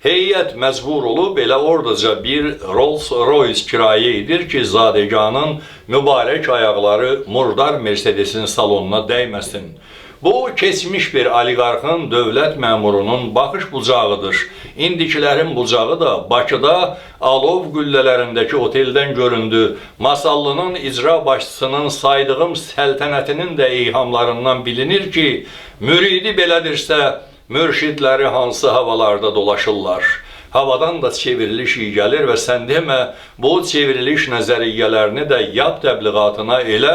Heyət məcbur olub elə oradaca bir Rolls-Royce kirayə edir ki, zadəganın mübarək ayaqları murdar Mercedesin salonuna dəyməsin. Bu, keçmiş bir oliqarxın, dövlət məmurunun baxış bucağıdır. İndikilərin bucağı da Bakıda alov qüllələrindəki oteldən göründü. Masallının icra başçısının saydığım səltənətinin də eyhamlarından bilinir ki, müridi belədirsə, mürşidləri hansı havalarda dolaşırlar. Havadan da çevriliş iyi gəlir və sən demə, bu çevriliş nəzəriyyələrini də yap təbliğatına elə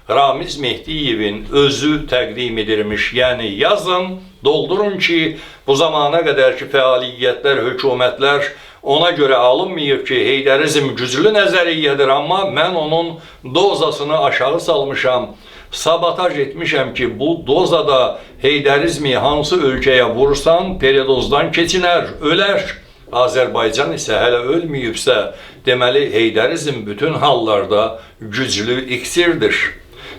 Ramiz Mehdiyevin özü təqdim edirmiş. Yəni yazın, doldurun ki, bu zamana qədər ki, fəaliyyətlər, hökumətlər ona görə alınmayıb ki, heydərizm güclü nəzəriyyədir, amma mən onun dozasını aşağı salmışam. Sabotaj etmişəm ki, bu dozada heydərizmi hansı ölkəyə vursan, peredozdan keçinər, ölər. Azərbaycan isə hələ ölməyibsə, deməli, heydərizm bütün hallarda güclü iksirdir.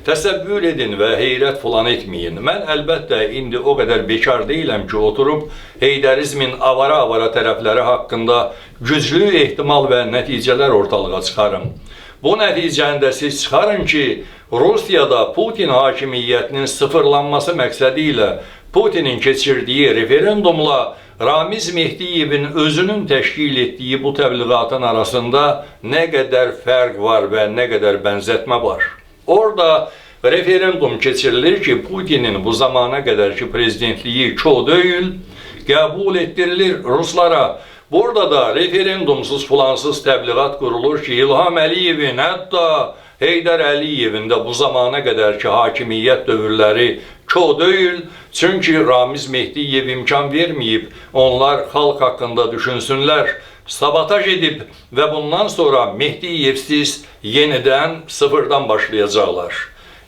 Təsəvvür edin və heyrət falan etməyin. Mən əlbəttə indi o qədər bekar deyiləm ki, oturub heydərizmin avara-avara tərəfləri haqqında güclü ehtimal və nəticələr ortalığa çıxarım. Bu nəticəndə siz çıxarın ki, Rusiyada Putin hakimiyyətinin sıfırlanması məqsədi ilə Putinin keçirdiyi referendumla Ramiz Mehdiyevin özünün təşkil etdiyi bu təbliğatın arasında nə qədər fərq var və nə qədər bənzətmə var. Orada referendum keçirilir ki, Putinin bu zamana qədərki prezidentliyi çox deyil, qəbul etdirilir Ruslara. Burada da referendumsuz plansız təbliğat qurulur ki, İlham Əliyevin, hətta Heydər Əliyevin də bu zamana qədərki hakimiyyət dövrləri çox deyil. Çünki Ramiz Mehdiyev imkan verməyib, onlar xalq haqqında düşünsünlər, sabotaj edib və bundan sonra Mehdiyevsiz yenidən sıfırdan başlayacaqlar.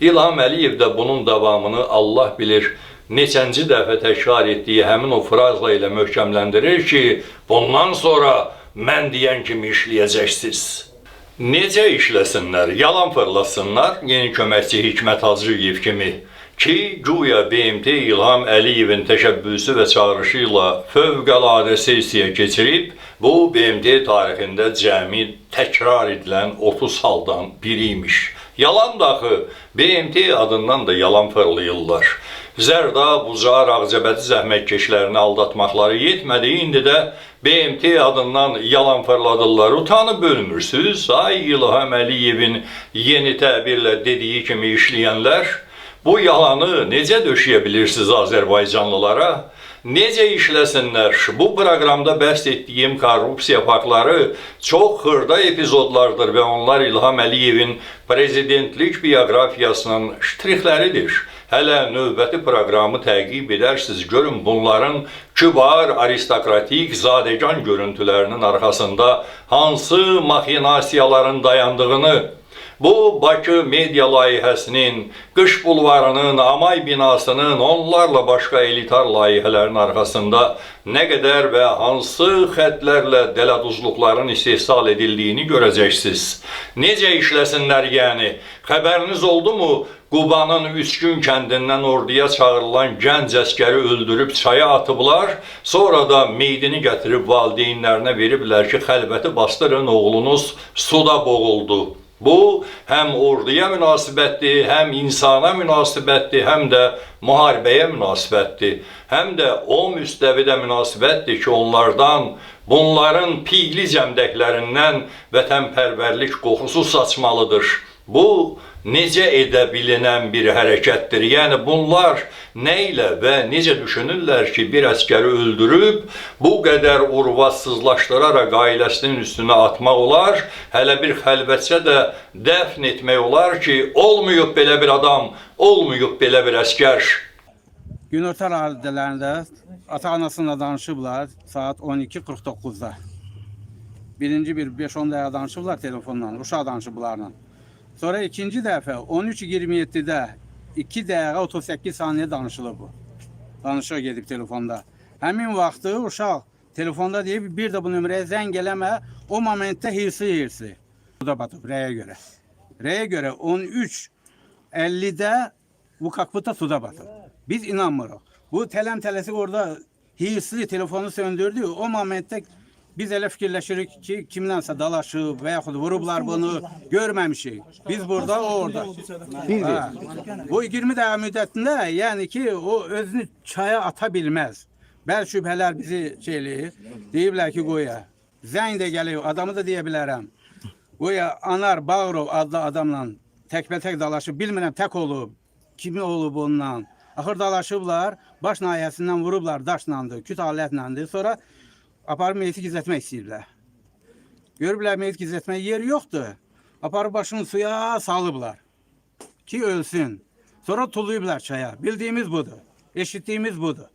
İlham Əliyev də bunun davamını Allah bilir, neçənci dəfə təkrar etdiyi həmin o frazla ilə möhkəmləndirir ki, bundan sonra mən deyən kimi işləyəcəksiniz. Necə işləsinlər, yalan fırlasınlar, yeni köməkçi Hikmət Hacıyev kimi ki, güya BMT İlham Əliyevin təşəbbüsü və çağırışı ilə fövqəladə sesiya keçirib, bu BMT tarixində cəmi təkrar edilən 30 haldan biriymiş. Yalan daxı, BMT adından da yalan fırlayırlar. Zərda, Bucar, Ağcabədi zəhmətkeşlərini aldatmaqları yetmədi, indi də BMT adından yalan fırladırlar. Utanıb bölmürsünüz, ay İlham Əliyevin yeni təbirlə dediyi kimi işləyənlər, bu yalanı necə döşəyə bilirsiniz Azərbaycanlılara? Necə işləsinlər? Bu proqramda bəhs etdiyim korrupsiya faktları çox xırda epizodlardır və onlar İlham Əliyevin prezidentlik bioqrafiyasının ştrixləridir. Hələ növbəti proqramı təqib edərsiniz, görün bunların kübar, aristokratik, zadəgan görüntülərinin arxasında hansı maxinasiyaların dayandığını, bu Bakı media layihəsinin, Qış bulvarının, Amay binasının, onlarla başqa elitar layihələrin arxasında nə qədər və hansı xətlərlə dələduzluqların istehsal edildiyini görəcəksiniz. Necə işləsinlər yəni? Xəbəriniz oldu mu? Qubanın Üskün kəndindən orduya çağırılan gənc əskəri öldürüb çaya atıblar, sonra da meydini gətirib valideynlərinə veriblər ki, xəlvəti bastırın, oğlunuz suda boğuldu. Bu, həm orduya münasibətdir, həm insana münasibətdir, həm də müharibəyə münasibətdir. Həm də o müstəvidə münasibətdir ki, onlardan, bunların piyli cəmdəklərindən vətənpərvərlik qoxusu saçmalıdır. Bu, necə edə bilinən bir hərəkətdir. Yəni, bunlar nə ilə və necə düşünürlər ki, bir əskəri öldürüb, bu qədər urvatsızlaşdıraraq ailəsinin üstünə atmaq olar, hələ bir xəlvətcə də dəfn etmək olar ki, olmayıb belə bir adam, olmayıb belə bir əskər. Günorta radələrində ata-anasıyla danışıblar saat 12:49-da. Birinci bir 5-10 dəqiqə danışıblar telefonla, uşaq danışıblarla. Sonra ikinci dəfə 13:27-də 2 dəqiqə 38 saniyə danışılıb bu. Danışıq gedib telefonda. Həmin vaxtı uşaq telefonda deyib, bir də bu nömrəyə zəng eləmə, o momentdə hirsi. Bu da batıb rəyə görə. Rəyə görə 13:50-də bu kakbuta suda batıb. Biz inanmırıq. Bu tələm-tələsik orada hirsli telefonu söndürdü. O momentdə biz elə fikirləşirik ki, kimlənsə dalaşıb və yaxud vurublar bunu, görməmişik. Biz burada, o orada. Bu 20 dəqiqə müddətində, yəni ki, o özünü çaya ata bilməz. Bəzi şübhələr bizi eləyir. Deyiblər ki, qoya. Zəng də gəlir, adamı da deyə bilərəm. Qoya Anar Bağırov adlı adamla təkbətək dalaşıb, bilmirəm tək olub, kimi olub ondan. Axır dalaşıblar, baş nahiyəsindən vurublar, daşlandı, küt alətləndir. Sonra aparıb meyiti gizlətmək istəyirlər. Görüblər meyit gizlətmək yeri yoxdur. Aparıb başını suya salıblar ki, ölsün. Sonra tuluyublar çaya. Bildiyimiz budur, eşitdiyimiz budur.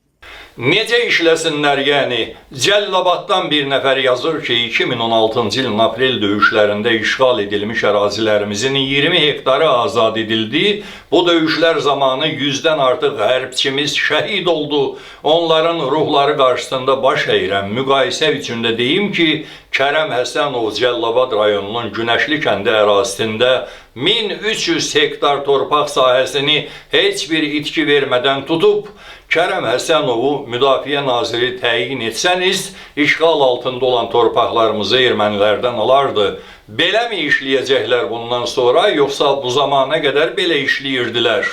Necə işləsinlər, yəni? Cəllabaddan bir nəfər yazır ki, 2016-cı ilin aprel döyüşlərində işğal edilmiş ərazilərimizin 20 hektarı azad edildi. Bu döyüşlər zamanı 100-dən artıq hərbçimiz şəhid oldu. Onların ruhları qarşısında baş əyirəm. Müqayisə üçün də deyim ki, Kərəm Həsənov Cəllabad rayonunun Günəşli kəndi ərazisində 1300 hektar torpaq sahəsini heç bir itki vermədən tutub, Kərəm Həsənovu Müdafiə Naziri təyin etsəniz, işğal altında olan torpaqlarımızı ermənilərdən alardı. Belə mi işləyəcəklər bundan sonra, yoxsa bu zamana qədər belə işləyirdilər?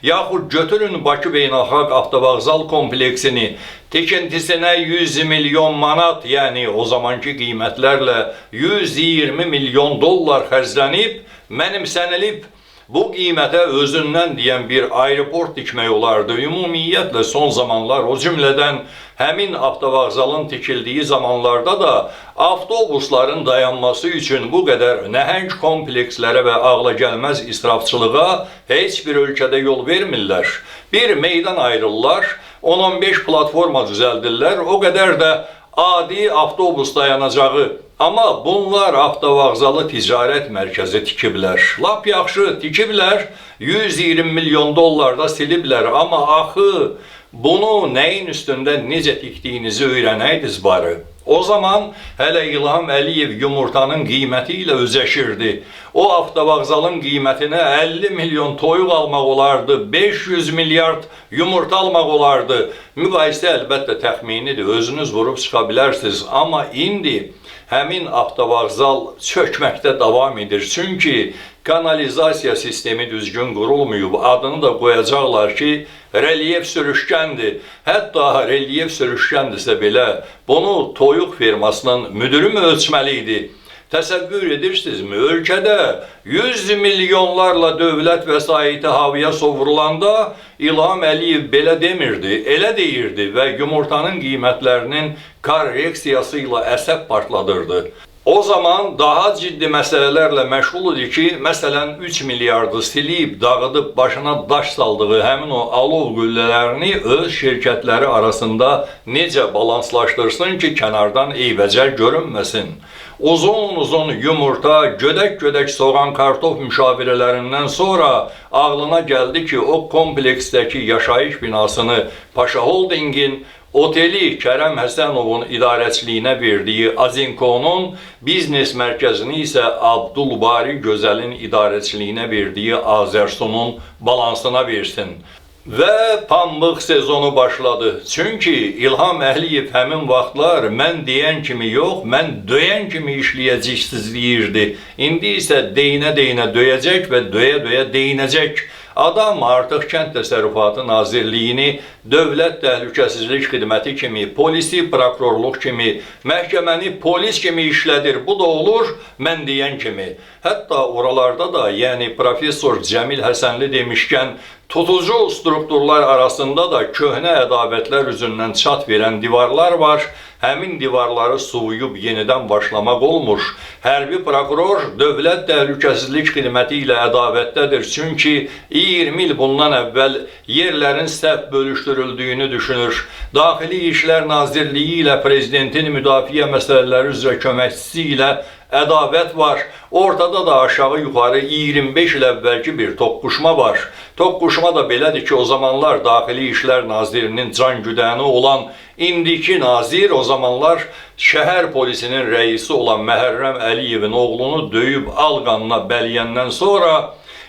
Yaxud götürün Bakı Beynəlxalq Avtovağzal kompleksini, tikintisinə 100 milyon manat, yəni o zamanki qiymətlərlə 120 milyon dollar xərclənib, mənimsənilib, bu qiymətə özündən deyən bir aeroport dikmək olardı. Ümumiyyətlə son zamanlar, o cümlədən həmin avtovağzalın tikildiyi zamanlarda da avtobusların dayanması üçün bu qədər nəhəng komplekslərə və ağla gəlməz israfçılığa heç bir ölkədə yol vermirlər. Bir meydan ayrılırlar, 10-15 platforma düzəldirlər, o qədər də adi avtobus dayanacağı. Amma bunlar avtovağzalı ticarət mərkəzi tikiblər. Lap yaxşı tikiblər, 120 milyon dollar da siliblər. Amma axı bunu nəyin üstündə necə tikdiyinizi öyrənəydiniz bari. O zaman hələ İlham Əliyev yumurtanın qiyməti ilə özəşirdi. O avtovağzalın qiymətinə 50 milyon toyuq almaq olardı, 500 milyard yumurta almaq olardı. Müqayisə əlbəttə təxminidir, özünüz vurub çıxa bilərsiniz. Amma indi həmin avtovağzal çökməkdə davam edir. Çünki kanalizasiya sistemi düzgün qurulmuyub. Adını da qoyacaqlar ki, relyef sürüşkəndir. Hətta relyef sürüşkəndirsə belə, bunu toyuq firmasının müdürü mü ölçməli idi? Təsəvvür edirsinizmi? Ölkədə 100 milyonlarla dövlət vəsaiti havaya sovrulanda İlham Əliyev belə demirdi, elə deyirdi və yumurtanın qiymətlərinin korreksiyası ilə əsəb partladırdı. O zaman daha ciddi məsələlərlə məşğul idi ki, məsələn 3 milyardı silib, dağıdıb, başına daş saldığı həmin o alov güllələrini öz şirkətləri arasında necə balanslaşdırsın ki, kənardan eybəcər görünməsin. Uzun yumurta, gödək soğan kartof müşavirələrindən sonra ağlına gəldi ki, o kompleksdəki yaşayış binasını Paşa Holdingin, oteli Kərəm Həsənovun idarəçiliyinə verdiyi Azinkonun, biznes mərkəzini isə Abdulbari Gözəlin idarəçiliyinə verdiyi Azərsunun balansına versin. Və pambıq sezonu başladı. Çünki İlham Əliyev həmin vaxtlar mən deyən kimi yox, mən döyən kimi işləyəcəksiniz deyirdi. İndi isə deyinə döyəcək və döyə deyinəcək. Adam artıq Kənd Təsərrüfatı Nazirliyini Dövlət Təhlükəsizlik Xidməti kimi, polisi prokurorluq kimi, məhkəməni polis kimi işlədir. Bu da olur, mən deyən kimi. Hətta oralarda da, yəni Profesor Cəmil Həsənli demişkən, Tutucu strukturlar arasında da köhnə ədavətlər üzündən çat verən divarlar var. Həmin divarları suvuyub yenidən başlamaq olmuş. Hərbi prokuror Dövlət Təhlükəsizlik Xidməti ilə ədavətdədir. Çünki 20 il bundan əvvəl yerlərin səhv bölüşdürüldüyünü düşünür. Daxili İşlər Nazirliyi ilə Prezidentin müdafiə məsələləri üzrə köməkçisi ilə ədavət var. Ortada da aşağı-yuxarı 25 il əvvəlki bir toqquşma var. Toqquşma da belədir ki, o zamanlar Daxili İşlər Nazirinin can güdəni olan indiki nazir o zamanlar şəhər polisinin rəisi olan Məhərrəm Əliyevin oğlunu döyüb alqanına bəliyəndən sonra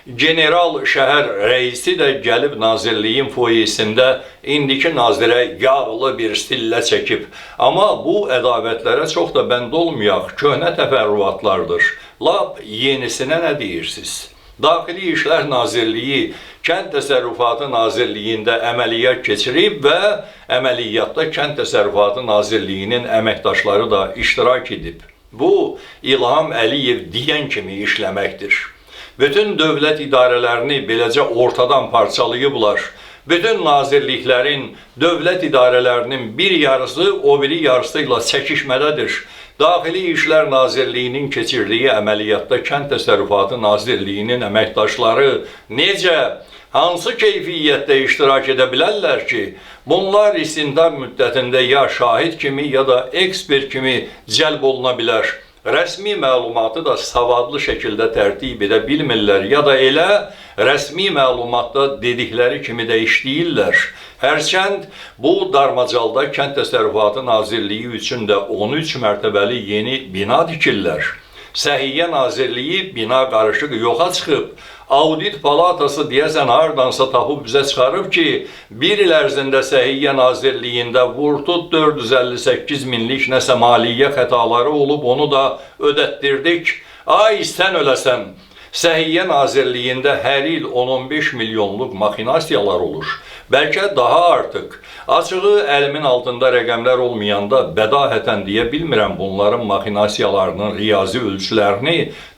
general şəhər rəisi də gəlib nazirliyin foyesində indiki nazirə yağlı bir stillə çəkib. Amma bu ədavətlərə çox da bənd olmayaq, köhnə təfərrüatlardır. Lap yenisinə nə deyirsiniz? Daxili İşlər Nazirliyi Kənd Təsərrüfatı Nazirliyində əməliyyat keçirib və əməliyyatda Kənd Təsərrüfatı Nazirliyinin əməkdaşları da iştirak edib. Bu, İlham Əliyev deyən kimi işləməkdir. Bütün dövlət idarələrini beləcə ortadan parçalayıblar. Bütün nazirliklərin, dövlət idarələrinin bir yarısı o biri yarısı ilə çəkişmədədir. Daxili İşlər Nazirliyinin keçirdiyi əməliyyatda Kənd Təsərrüfatı Nazirliyinin əməkdaşları necə, hansı keyfiyyətdə iştirak edə bilərlər ki, bunlar istintaq müddətində ya şahid kimi ya da ekspert kimi cəlb oluna bilər. Rəsmi məlumatı da savadlı şəkildə tərtib edə bilmirlər ya da elə rəsmi məlumatda dedikləri kimi də işləyirlər. Hərçənd bu darmacalda Kənd Təsərrüfatı Nazirliyi üçün də 13 mərtəbəli yeni bina tikirlər. Səhiyyə Nazirliyi bina qarışıq yoxa çıxıb. Audit Palatası deyəsən hardansa tapıb bizə çıxarıb ki, bir il ərzində Səhiyyə Nazirliyində vurtut 458 minlik nəsə maliyyə xətaları olub, onu da ödətdirdik. Ay sən öləsən, Səhiyyə Nazirliyində hər il 10-15 milyonluq maxinasiyalar olur. Bəlkə daha artıq. Açığı əlimin altında rəqəmlər olmayanda bədahətən deyə bilmirəm bunların maxinasiyalarının riyazi ölçülərini.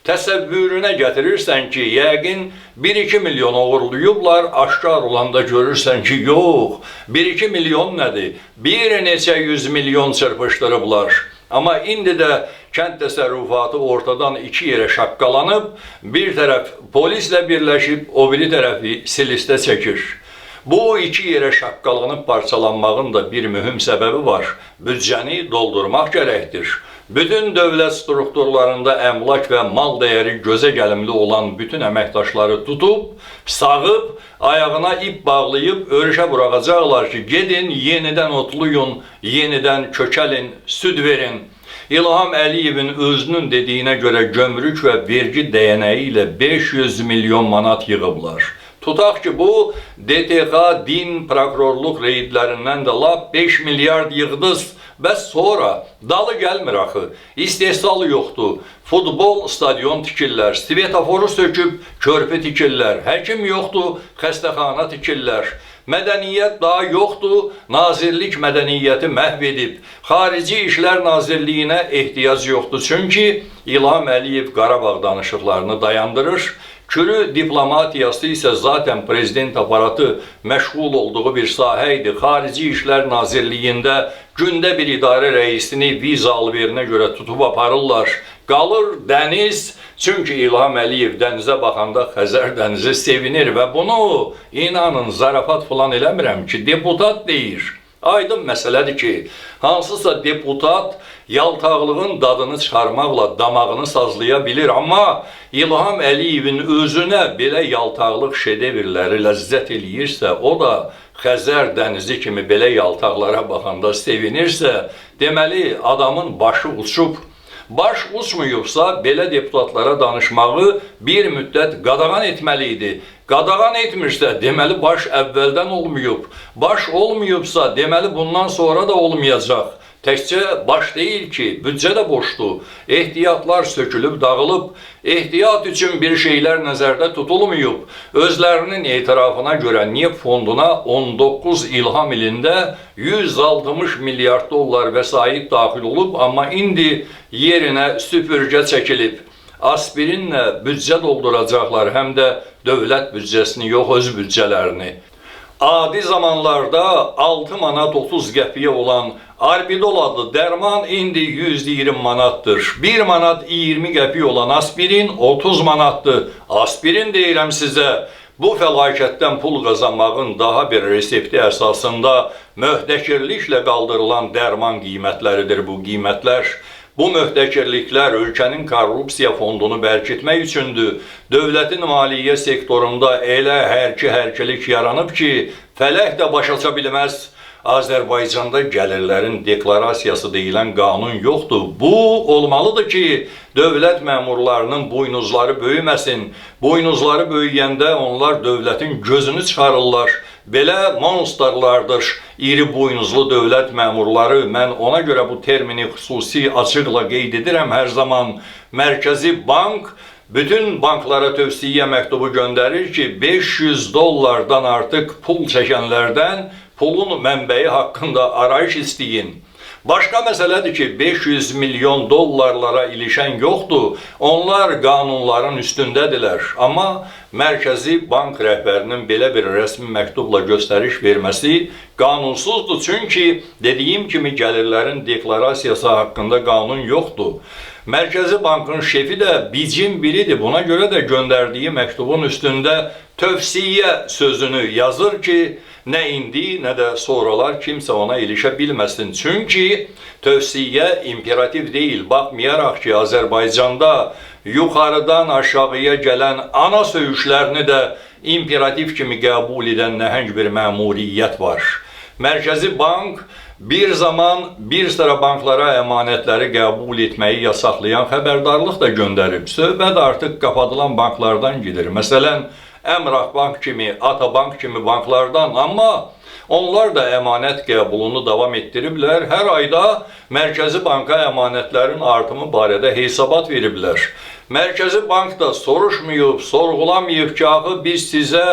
Təsəvvürünə gətirirsən ki, yəqin 1-2 milyon oğurluyublar, aşkar olanda görürsən ki, yox, 1-2 milyon nədir? Bir neçə 100 milyon çırpışdırıblar. Amma indi də kənd təsərrüfatı ortadan iki yerə şaqqalanıb, bir tərəf polislə birləşib, o biri tərəfi silistə çəkir. Bu iki yerə şaqqalanıb parçalanmağın da bir mühüm səbəbi var. Büdcəni doldurmaq gərəkdir. Bütün dövlət strukturlarında əmlak və mal dəyəri gözə gəlimli olan bütün əməkdaşları tutub, sağıb, ayağına ip bağlayıb, örüşə buraxacaqlar ki, gedin, yenidən otluyun, yenidən kökəlin, süd verin. İlham Əliyevin özünün dediyinə görə gömrük və vergi dəyənəyi ilə 500 milyon manat yığıblar. Tutaq ki, bu DTX, din, prokurorluq reydlərindən də lap 5 milyard yığdız. Bəs sonra dalı gəlmir axı, istehsalı yoxdur. Futbol stadion tikirlər, svetoforu söküb körpü tikirlər, həkim yoxdur, xəstəxana tikirlər. Mədəniyyət daha yoxdur, nazirlik mədəniyyəti məhv edib. Xarici İşlər Nazirliyinə ehtiyac yoxdur, çünki İlham Əliyev Qarabağ danışıqlarını dayandırır. Kürü diplomatiyası isə zaten prezident aparatı məşğul olduğu bir sahə idi. Xarici İşlər Nazirliyində gündə bir idarə rəisini viza alverinə görə tutub aparırlar. Qalır dəniz, çünki İlham Əliyev dənizə baxanda Xəzər dənizi sevinir və bunu inanın zarafat falan eləmirəm ki, deputat deyir. Aydın məsələdir ki, hansısa deputat yaltaqlığın dadını çıxarmaqla damağını sazlaya bilir, amma İlham Əliyevin özünə belə yaltaqlıq şedevrləri ləzzət eləyirsə, o da Xəzər dənizi kimi belə yaltaqlara baxanda sevinirsə, deməli adamın başı uçub. Baş uçmuyubsa, belə deputatlara danışmağı bir müddət qadağan etməli idi. Qadağan etmirsə, deməli baş əvvəldən olmayıb. Baş olmayıbsa, deməli bundan sonra da olmayacaq. Təkcə baş deyil ki, büdcə də boşdur. Ehtiyatlar sökülüb, dağılıb. Ehtiyat üçün bir şeylər nəzərdə tutulmayıb. Özlərinin etirafına görə neft fonduna 19 İlham ilində 160 milyard dollar vəsait daxil olub, amma indi yerinə süpürgə çəkilib. aspirinlə büdcə dolduracaqlar, həm də dövlət büdcəsini yox, öz büdcələrini. Adi zamanlarda 6 manat 30 qəpiyə olan Arbidol adlı dərman indi 120 manatdır. 1 manat 20 qəpik olan aspirin 30 manatdır. Aspirin deyirəm sizə, bu fəlakətdən pul qazanmağın daha bir resepti əsasında möhtəkirliklə qaldırılan dərman qiymətləridir bu qiymətlər. Bu möhtəkirliklər ölkənin korrupsiya fondunu bərkitmək üçündür. Dövlətin maliyyə sektorunda elə hərkilik yaranıb ki, fələk də başa bilməz. Azərbaycanda gəlirlərin deklarasiyası deyilən qanun yoxdur. Bu olmalıdır ki, dövlət məmurlarının buynuzları böyüməsin. Buynuzları böyüyəndə onlar dövlətin gözünü çıxarırlar. Belə monsterlardır iri buynuzlu dövlət məmurları. Mən ona görə bu termini xüsusi açıqla qeyd edirəm hər zaman. Mərkəzi Bank bütün banklara tövsiyə məktubu göndərir ki, 500 dollardan artıq pul çəkənlərdən pulun mənbəyi haqqında arayış istəyin. Başqa məsələdir ki, 500 milyon dollarlara ilişən yoxdur. Onlar qanunların üstündədirlər. Amma Mərkəzi Bank rəhbərinin belə bir rəsmi məktubla göstəriş verməsi qanunsuzdur. Çünki dediyim kimi gəlirlərin deklarasiyası haqqında qanun yoxdur. Mərkəzi Bankın şefi də bicin biridir. Buna görə də göndərdiyi məktubun üstündə tövsiyə sözünü yazır ki, nə indi, nə də sonralar kimsə ona ilişə bilməsin. Çünki tövsiyə imperativ deyil. Baxmayaraq ki, Azərbaycanda yuxarıdan aşağıya gələn ana söyüşlərini də imperativ kimi qəbul edən nəhəng bir məmuriyyət var. Mərkəzi Bank bir zaman bir sıra banklara əmanətləri qəbul etməyi yasaklayan xəbərdarlıq da göndərib. Söhbət artıq qapadılan banklardan gedir. Məsələn, Əmrah Bank kimi, Atabank kimi banklardan, amma onlar da əmanət qəbulunu davam etdiriblər. Hər ayda Mərkəzi Banka əmanətlərin artımı barədə hesabat veriblər. Mərkəzi Bank da soruşmayıb, sorğulamayıb ki, axı biz sizə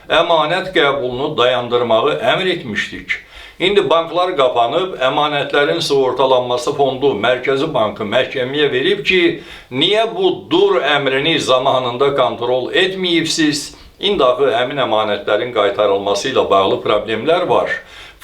əmanət qəbulunu dayandırmağı əmr etmişdik. İndi banklar qapanıb, əmanətlərin sığortalanması fondu Mərkəzi Bankı məhkəməyə verib ki, niyə bu dur əmrini zamanında kontrol etməyibsiz? İndi axı həmin əmanətlərin qaytarılması ilə bağlı problemlər var.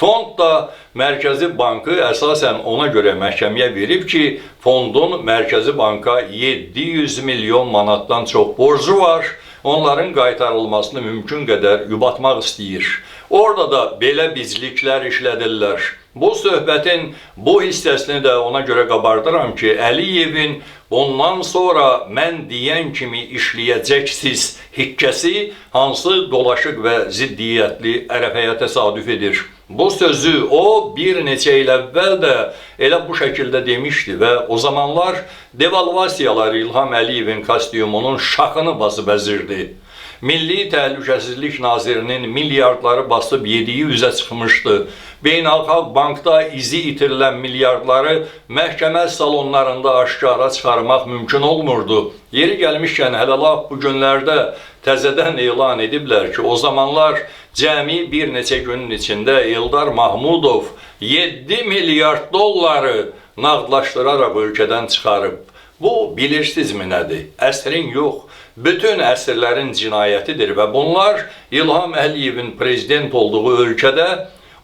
Fond da Mərkəzi Bankı əsasən ona görə məhkəməyə verib ki, fondun Mərkəzi Banka 700 milyon manatdan çox borcu var. Onların qaytarılmasını mümkün qədər yubatmaq istəyir. Orada da belə bizliklər işlədirlər. Bu söhbətin bu hissəsini də ona görə qabardıram ki, Əliyevin bundan sonra mən deyən kimi işləyəcəksiz hikkəsi hansı dolaşıq və ziddiyyətli ərəfəyə təsadüf edir. Bu sözü o bir neçə il əvvəl də elə bu şəkildə demişdi və o zamanlar devalvasiyalar İlham Əliyevin kostyumunun şaxını basıb əzirdi. Milli Təhlükəsizlik Nazirinin milyardları basıb yediyi üzə çıxmışdı. Beynəlxalq Bankda izi itirilən milyardları məhkəmə salonlarında aşkara çıxarmaq mümkün olmurdu. Yeri gəlmişkən hələ lap bu günlərdə təzədən elan ediblər ki, o zamanlar cəmi bir neçə günün içində Eldar Mahmudov 7 milyard dolları nağdlaşdıraraq ölkədən çıxarıb. Bu bilirsinizmi nədir? Əsrin yox, bütün əsrlərin cinayətidir və bunlar İlham Əliyevin prezident olduğu ölkədə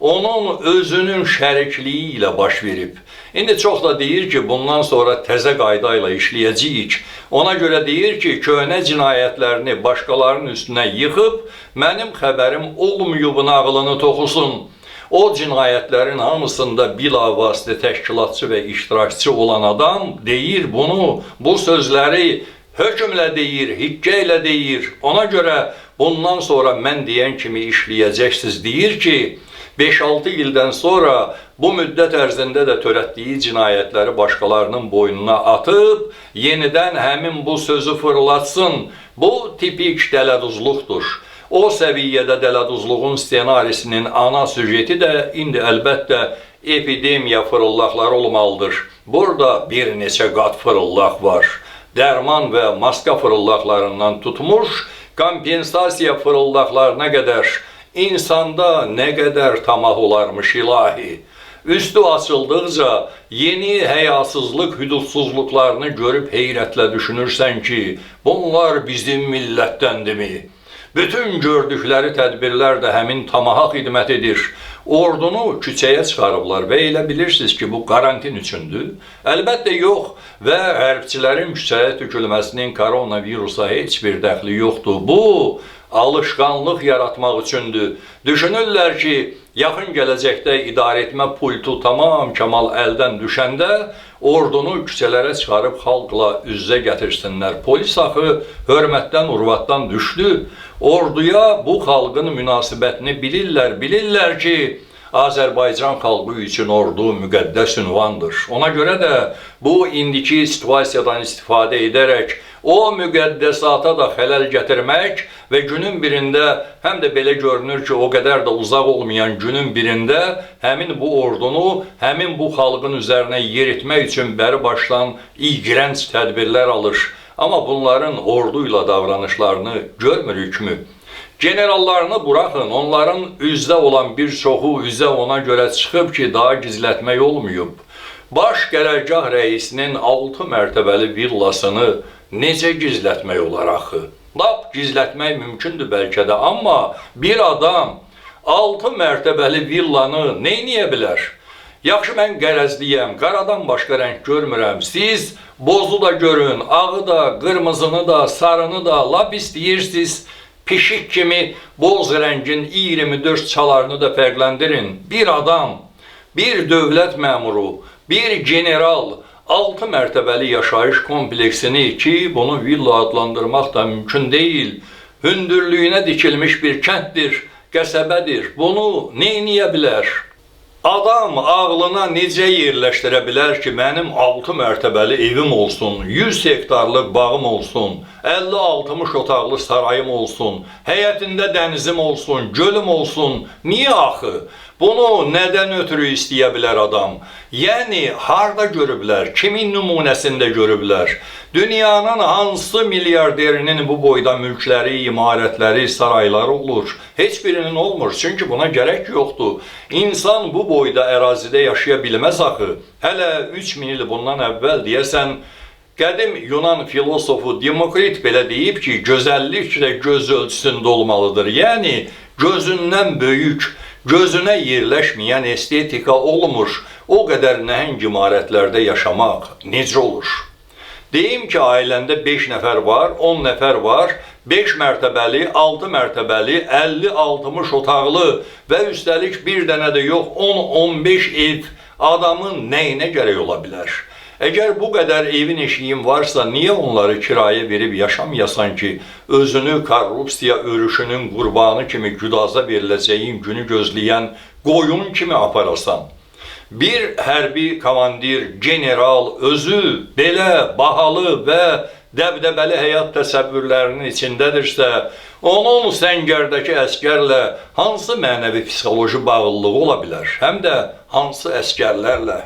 onun özünün şərikliyi ilə baş verib. İndi çox da deyir ki, bundan sonra təzə qayda ilə işləyəcəyik. Ona görə deyir ki, köhnə cinayətlərini başqalarının üstünə yıxıb, mənim xəbərim olmayıb nağılını toxusun. O cinayətlərin hamısında bilavasitə təşkilatçı və iştirakçı olan adam deyir bunu, bu sözləri hökmlə deyir, hikkə ilə deyir. Ona görə bundan sonra mən deyən kimi işləyəcəksiniz deyir ki, 5-6 ildən sonra bu müddət ərzində də törətdiyi cinayətləri başqalarının boynuna atıb, yenidən həmin bu sözü fırlatsın. Bu tipik dələduzluqdur. O səviyyədə dələduzluğun ssenarisinin ana süjeti də indi əlbəttə epidemiya fırıldaqları olmalıdır. Burada bir neçə qat fırıldaq var. Dərman və maska fırıldaqlarından tutmuş, kompensasiya fırıldaqlarına qədər insanda nə qədər tamah olarmış ilahi. üstü açıldıqca yeni həyasızlıq, hüdudsuzluqlarını görüb heyrətlə düşünürsən ki, bunlar bizim millətdəndirmi? Bütün gördükləri tədbirlər də həmin tamaha xidmət edir. Ordunu küçəyə çıxarıblar və elə bilirsiniz ki, bu karantin üçündür. Əlbəttə yox və hərbçilərin küçəyə tökülməsinin koronavirusa heç bir dəxli yoxdur. Bu, alışqanlıq yaratmaq üçündür. Düşünürlər ki, yaxın gələcəkdə idarəetmə pultu tamam kamal əldən düşəndə ordunu küçələrə çıxarıb xalqla üz-üzə gətirsinlər. Polis axı hörmətdən, urvatdan düşdü. Orduya bu xalqın münasibətini bilirlər. Bilirlər ki, Azərbaycan xalqı üçün ordu müqəddəs ünvandır. Ona görə də bu indiki situasiyadan istifadə edərək o müqəddəsata da xələl gətirmək və günün birində, həm də belə görünür ki, o qədər də uzaq olmayan günün birində həmin bu ordunu, həmin bu xalqın üzərinə yeritmək üçün bəri başdan iğrənc tədbirlər alır. Amma bunların ordu ilə davranışlarını görmürükmü? Generallarını buraxın, onların üzdə olan bir çoxu üzə ona görə çıxıb ki, daha gizlətmək olmayıb. Baş qərargah rəisinin 6 mərtəbəli villasını necə gizlətmək olar axı? Lap gizlətmək mümkündür bəlkə də, amma bir adam 6 mərtəbəli villanı neyniyə bilər? Yaxşı, mən qərəzliyəm, qaradan başqa rəng görmürəm. Siz bozu da görün, ağı da, qırmızını da, sarını da, lap istəyirsiniz. Pişik kimi boz rəngin 24 çalarını da fərqləndirin. Bir adam, bir dövlət məmuru, bir general 6 mərtəbəli yaşayış kompleksini ki, bunu villa adlandırmaq da mümkün deyil, hündürlüyünə dikilmiş bir kənddir, qəsəbədir. Bunu neyniyə bilər? Adam ağlına necə yerləşdirə bilər ki, mənim 6 mərtəbəli evim olsun, 100 hektarlıq bağım olsun, 50-60 otaqlı sarayım olsun, həyətində dənizim olsun, gölüm olsun. Niyə axı? Bunu nədən ötürü istəyə bilər adam? Yəni, harda görüblər? Kimin nümunəsində görüblər? Dünyanın hansı milyarderinin bu boyda mülkləri, imarətləri, sarayları olur? Heç birinin olmur, çünki buna gərək yoxdur. İnsan bu boyda ərazidə yaşaya bilməz axı. Hələ 3000 il bundan əvvəl deyəsən, qədim Yunan filosofu Demokrit belə deyib ki, gözəllik də göz ölçüsündə olmalıdır. Yəni, gözündən böyük, gözünə yerləşməyən estetika olmur. O qədər nəhəng imarətlərdə yaşamaq necə olur? Deyim ki, ailəndə 5 nəfər var, 10 nəfər var, 5 mərtəbəli, 6 mərtəbəli, 50-60 otaqlı və üstəlik bir dənə də yox, 10-15 ev adamın nəyinə gərək ola bilər? Əgər bu qədər evin eşiyim varsa, niyə onları kirayə verib yaşamayasan ki, özünü korrupsiya örüşünün qurbanı kimi güdaza veriləcəyin günü gözləyən qoyun kimi aparasan? Bir hərbi komandir, general özü belə bahalı və dəbdəbəli həyat təsəvvürlərinin içindədirsə, onun səngərdəki əskərlə hansı mənəvi psixoloji bağlılığı ola bilər? Həm də hansı əskərlərlə?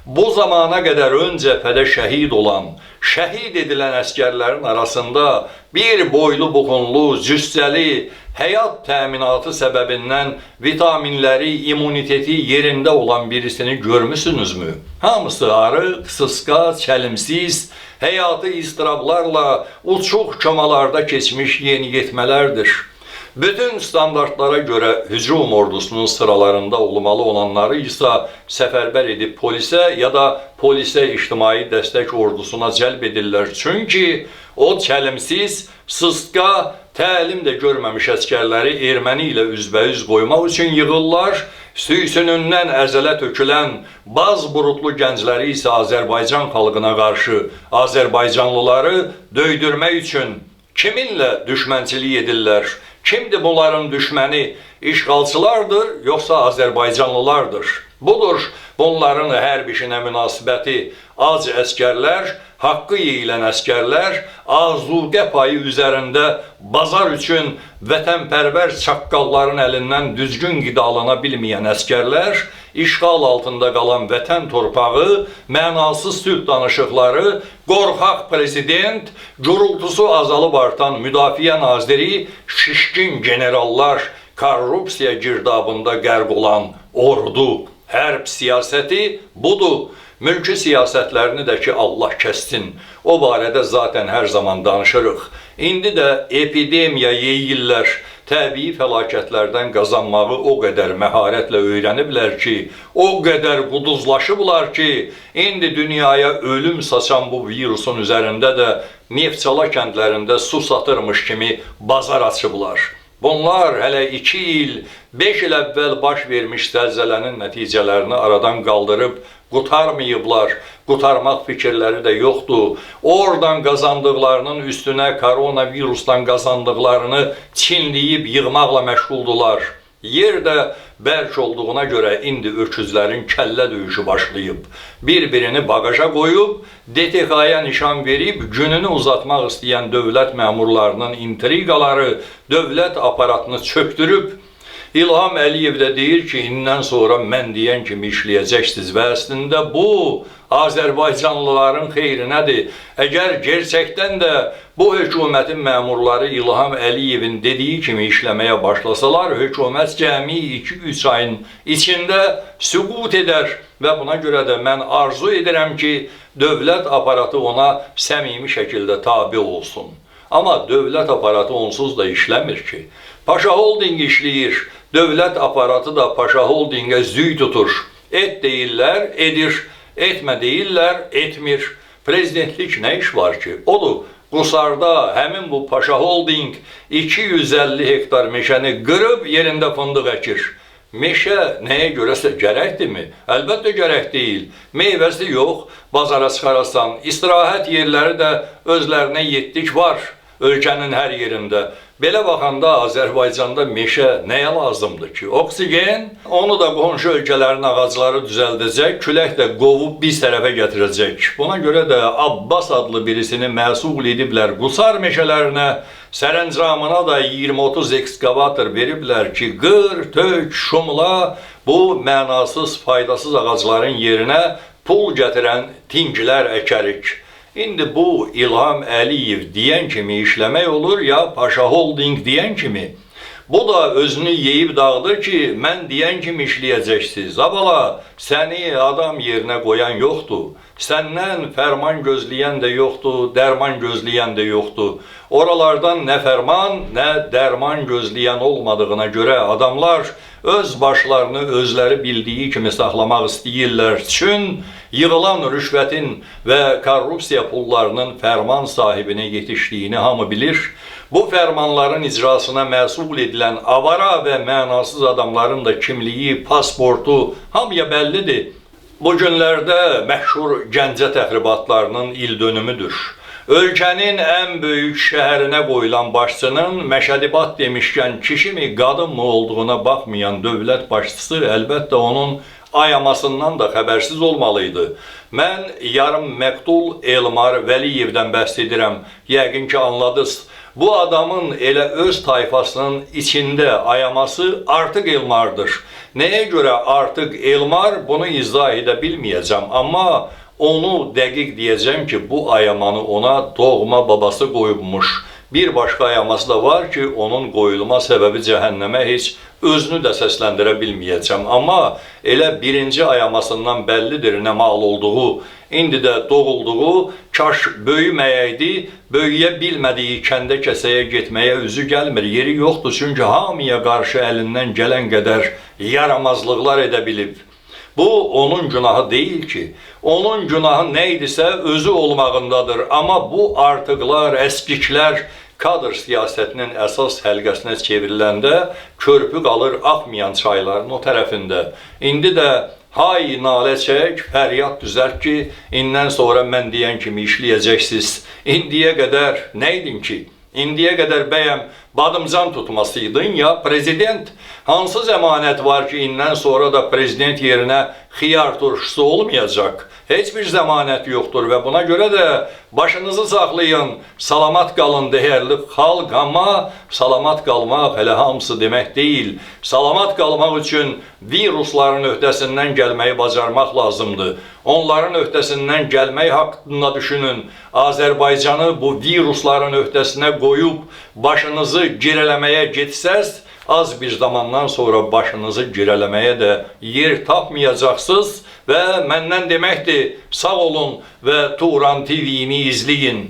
Bu zamana qədər ön cəbhədə şəhid olan, şəhid edilən əskərlərin arasında bir boylu buxunlu, cüssəli, həyat təminatı səbəbindən vitaminləri, immuniteti yerində olan birisini görmüsünüzmü? Hamısı arıq, sısqa, çəlimsiz, həyatı istirablarla uçuq kömalarda keçmiş yeniyetmələrdir. Bütün standartlara görə hücum ordusunun sıralarında olmalı olanları isə səfərbər edib polisə ya da polisə ictimai dəstək ordusuna cəlb edirlər. Çünki o çəlimsiz, sısqa, təlim də görməmiş əskərləri erməni ilə üzbəüz qoymaq üçün yığırlar. Süysünündən əzələ tökülən baz burutlu gəncləri isə Azərbaycan xalqına qarşı Azərbaycanlıları döydürmək üçün kiminlə düşmənçilik edirlər? Kimdir bunların düşməni? İşğalçılardır, yoxsa Azərbaycanlılardır? Budur bunların hərb işinə münasibəti. Ac əskərlər, haqqı yeyilən əskərlər, azuqə payı üzərində bazar üçün vətənpərvər çaqqalların əlindən düzgün qidalana bilməyən əskərlər, işğal altında qalan vətən torpağı, mənasız sülh danışıqları, qorxaq prezident, gurultusu azalıb artan müdafiə naziri, şişkin generallar, korrupsiya girdabında qərq olan ordu. Hərb siyasəti budur. Mülki siyasətlərini də ki, Allah kəssin. O barədə zaten hər zaman danışırıq. İndi də epidemiya yeyirlər. Təbii fəlakətlərdən qazanmağı o qədər məharətlə öyrəniblər ki, o qədər quduzlaşıblar ki, indi dünyaya ölüm saçan bu virusun üzərində də Neftçala kəndlərində su satırmış kimi bazar açıblar. Bunlar hələ 2 il, 5 il əvvəl baş vermiş zəlzələnin nəticələrini aradan qaldırıb qutarmayıblar. Qutarmaq fikirləri də yoxdur. Oradan qazandıqlarının üstünə koronavirusdan qazandıqlarını çinləyib yığmaqla məşğuldular. Yer də bərk olduğuna görə indi öküzlərin kəllə döyüşü başlayıb. Bir-birini bagaja qoyub, DTK-ya nişan verib, gününü uzatmaq istəyən dövlət məmurlarının intriqaları dövlət aparatını çöktürüb. İlham Əliyev də deyir ki, indən sonra mən deyən kimi işləyəcəksiniz və əslində bu Azərbaycanlıların xeyrinədir. Əgər gerçəkdən də bu hökumətin məmurları İlham Əliyevin dediyi kimi işləməyə başlasalar, hökumət cəmi 2-3 ayın içində süqut edər və buna görə də mən arzu edirəm ki, dövlət aparatı ona səmimi şəkildə tabi olsun. Amma dövlət aparatı onsuz da işləmir ki. Paşa Holding işləyir, dövlət aparatı da Paşa Holdingə züy tutur. Et deyirlər, edir, etmə deyirlər, etmir. Prezidentlik nə iş var ki? Odur, Qusarda həmin bu Paşa Holding 250 hektar meşəni qırıb yerində fındıq əkir. Meşə nəyə görəsə gərəkdirmi? Əlbəttə gərək deyil. Meyvəsi yox, bazara çıxarasan. İstirahət yerləri də özlərinə yetdik var ölkənin hər yerində. Belə baxanda Azərbaycanda meşə nəyə lazımdır ki? Oksigen, onu da qonşu ölkələrin ağacları düzəldəcək, külək də qovub biz tərəfə gətirəcək. Buna görə də Abbas adlı birisini məsul ediblər Qusar meşələrinə, sərəncamına da 20-30 ekskavator veriblər ki, qır, tök, şumla bu mənasız, faydasız ağacların yerinə pul gətirən tinkilər əkərik. İndi bu İlham Əliyev deyən kimi işləmək olur ya Paşa Holding deyən kimi. Bu da özünü yeyib dağıdır ki, mən deyən kimi işləyəcəksiniz. Abala, səni adam yerinə qoyan yoxdur. Səndən fərman gözləyən də yoxdur, dərman gözləyən də yoxdur. Oralardan nə fərman, nə dərman gözləyən olmadığına görə adamlar öz başlarını özləri bildiyi kimi saxlamaq istəyirlər. Çün yığılan rüşvətin və korrupsiya pullarının fərman sahibinə yetişdiyini hamı bilir. Bu fərmanların icrasına məsul edilən avara və mənasız adamların da kimliyi, pasportu hamıya bəllidir. Bu günlərdə məşhur Gəncə təxribatlarının ildönümüdür. Ölkənin ən böyük şəhərinə qoyulan başçının Məşədibat demişkən kişi mi, qadın mı olduğuna baxmayan dövlət başçısı əlbəttə onun ayamasından da xəbərsiz olmalıydı. Mən yarım məqtul Elmar Vəliyevdən bəhs edirəm. Yəqin ki anladınız. Bu adamın elə öz tayfasının içində ayaması artıq Elmardır. Nəyə görə artıq Elmar, bunu izah edə bilməyəcəm. Amma onu dəqiq deyəcəm ki, bu ayamanı ona doğma babası qoyubmuş. Bir başqa ayaması da var ki, onun qoyulma səbəbi cəhənnəmə heç özünü də səsləndirə bilməyəcəm. Amma elə birinci ayamasından bəllidir nə mal olduğu, indi də doğulduğu, kaş böyüməyəydi, böyüyə bilmədiyi kəndə kəsəyə getməyə üzü gəlmir, yeri yoxdur. Çünki hamıya qarşı əlindən gələn qədər yaramazlıqlar edə bilib. Bu, onun günahı deyil ki. Onun günahı nə idisə özü olmağındadır. Amma bu artıqlar, əskiklər kadr siyasətinin əsas həlqəsinə çevriləndə körpü qalır axmayan çayların o tərəfində. İndi də hay nalə çək, fəryad düzəlt ki, indən sonra mən deyən kimi işləyəcəksiniz. İndiyə qədər nə idin ki? İndiyə qədər bəyəm badımcan tutmasıydın ya prezident? Hansı zəmanət var ki, indən sonra da prezident yerinə xiyar turşusu olmayacaq? Heç bir zəmanət yoxdur və buna görə də başınızı saxlayın, salamat qalın dəyərli xalq, amma salamat qalmaq hələ hamısı demək deyil. Salamat qalmaq üçün virusların öhdəsindən gəlməyi bacarmaq lazımdır. Onların öhdəsindən gəlmək haqqında düşünün. Azərbaycanı bu virusların öhdəsinə qoyub başınızı girələməyə getsəz, az bir zamandan sonra başınızı girələməyə də yer tapmayacaqsınız və məndən deməkdir, sağ olun və Turan TV-ni izləyin.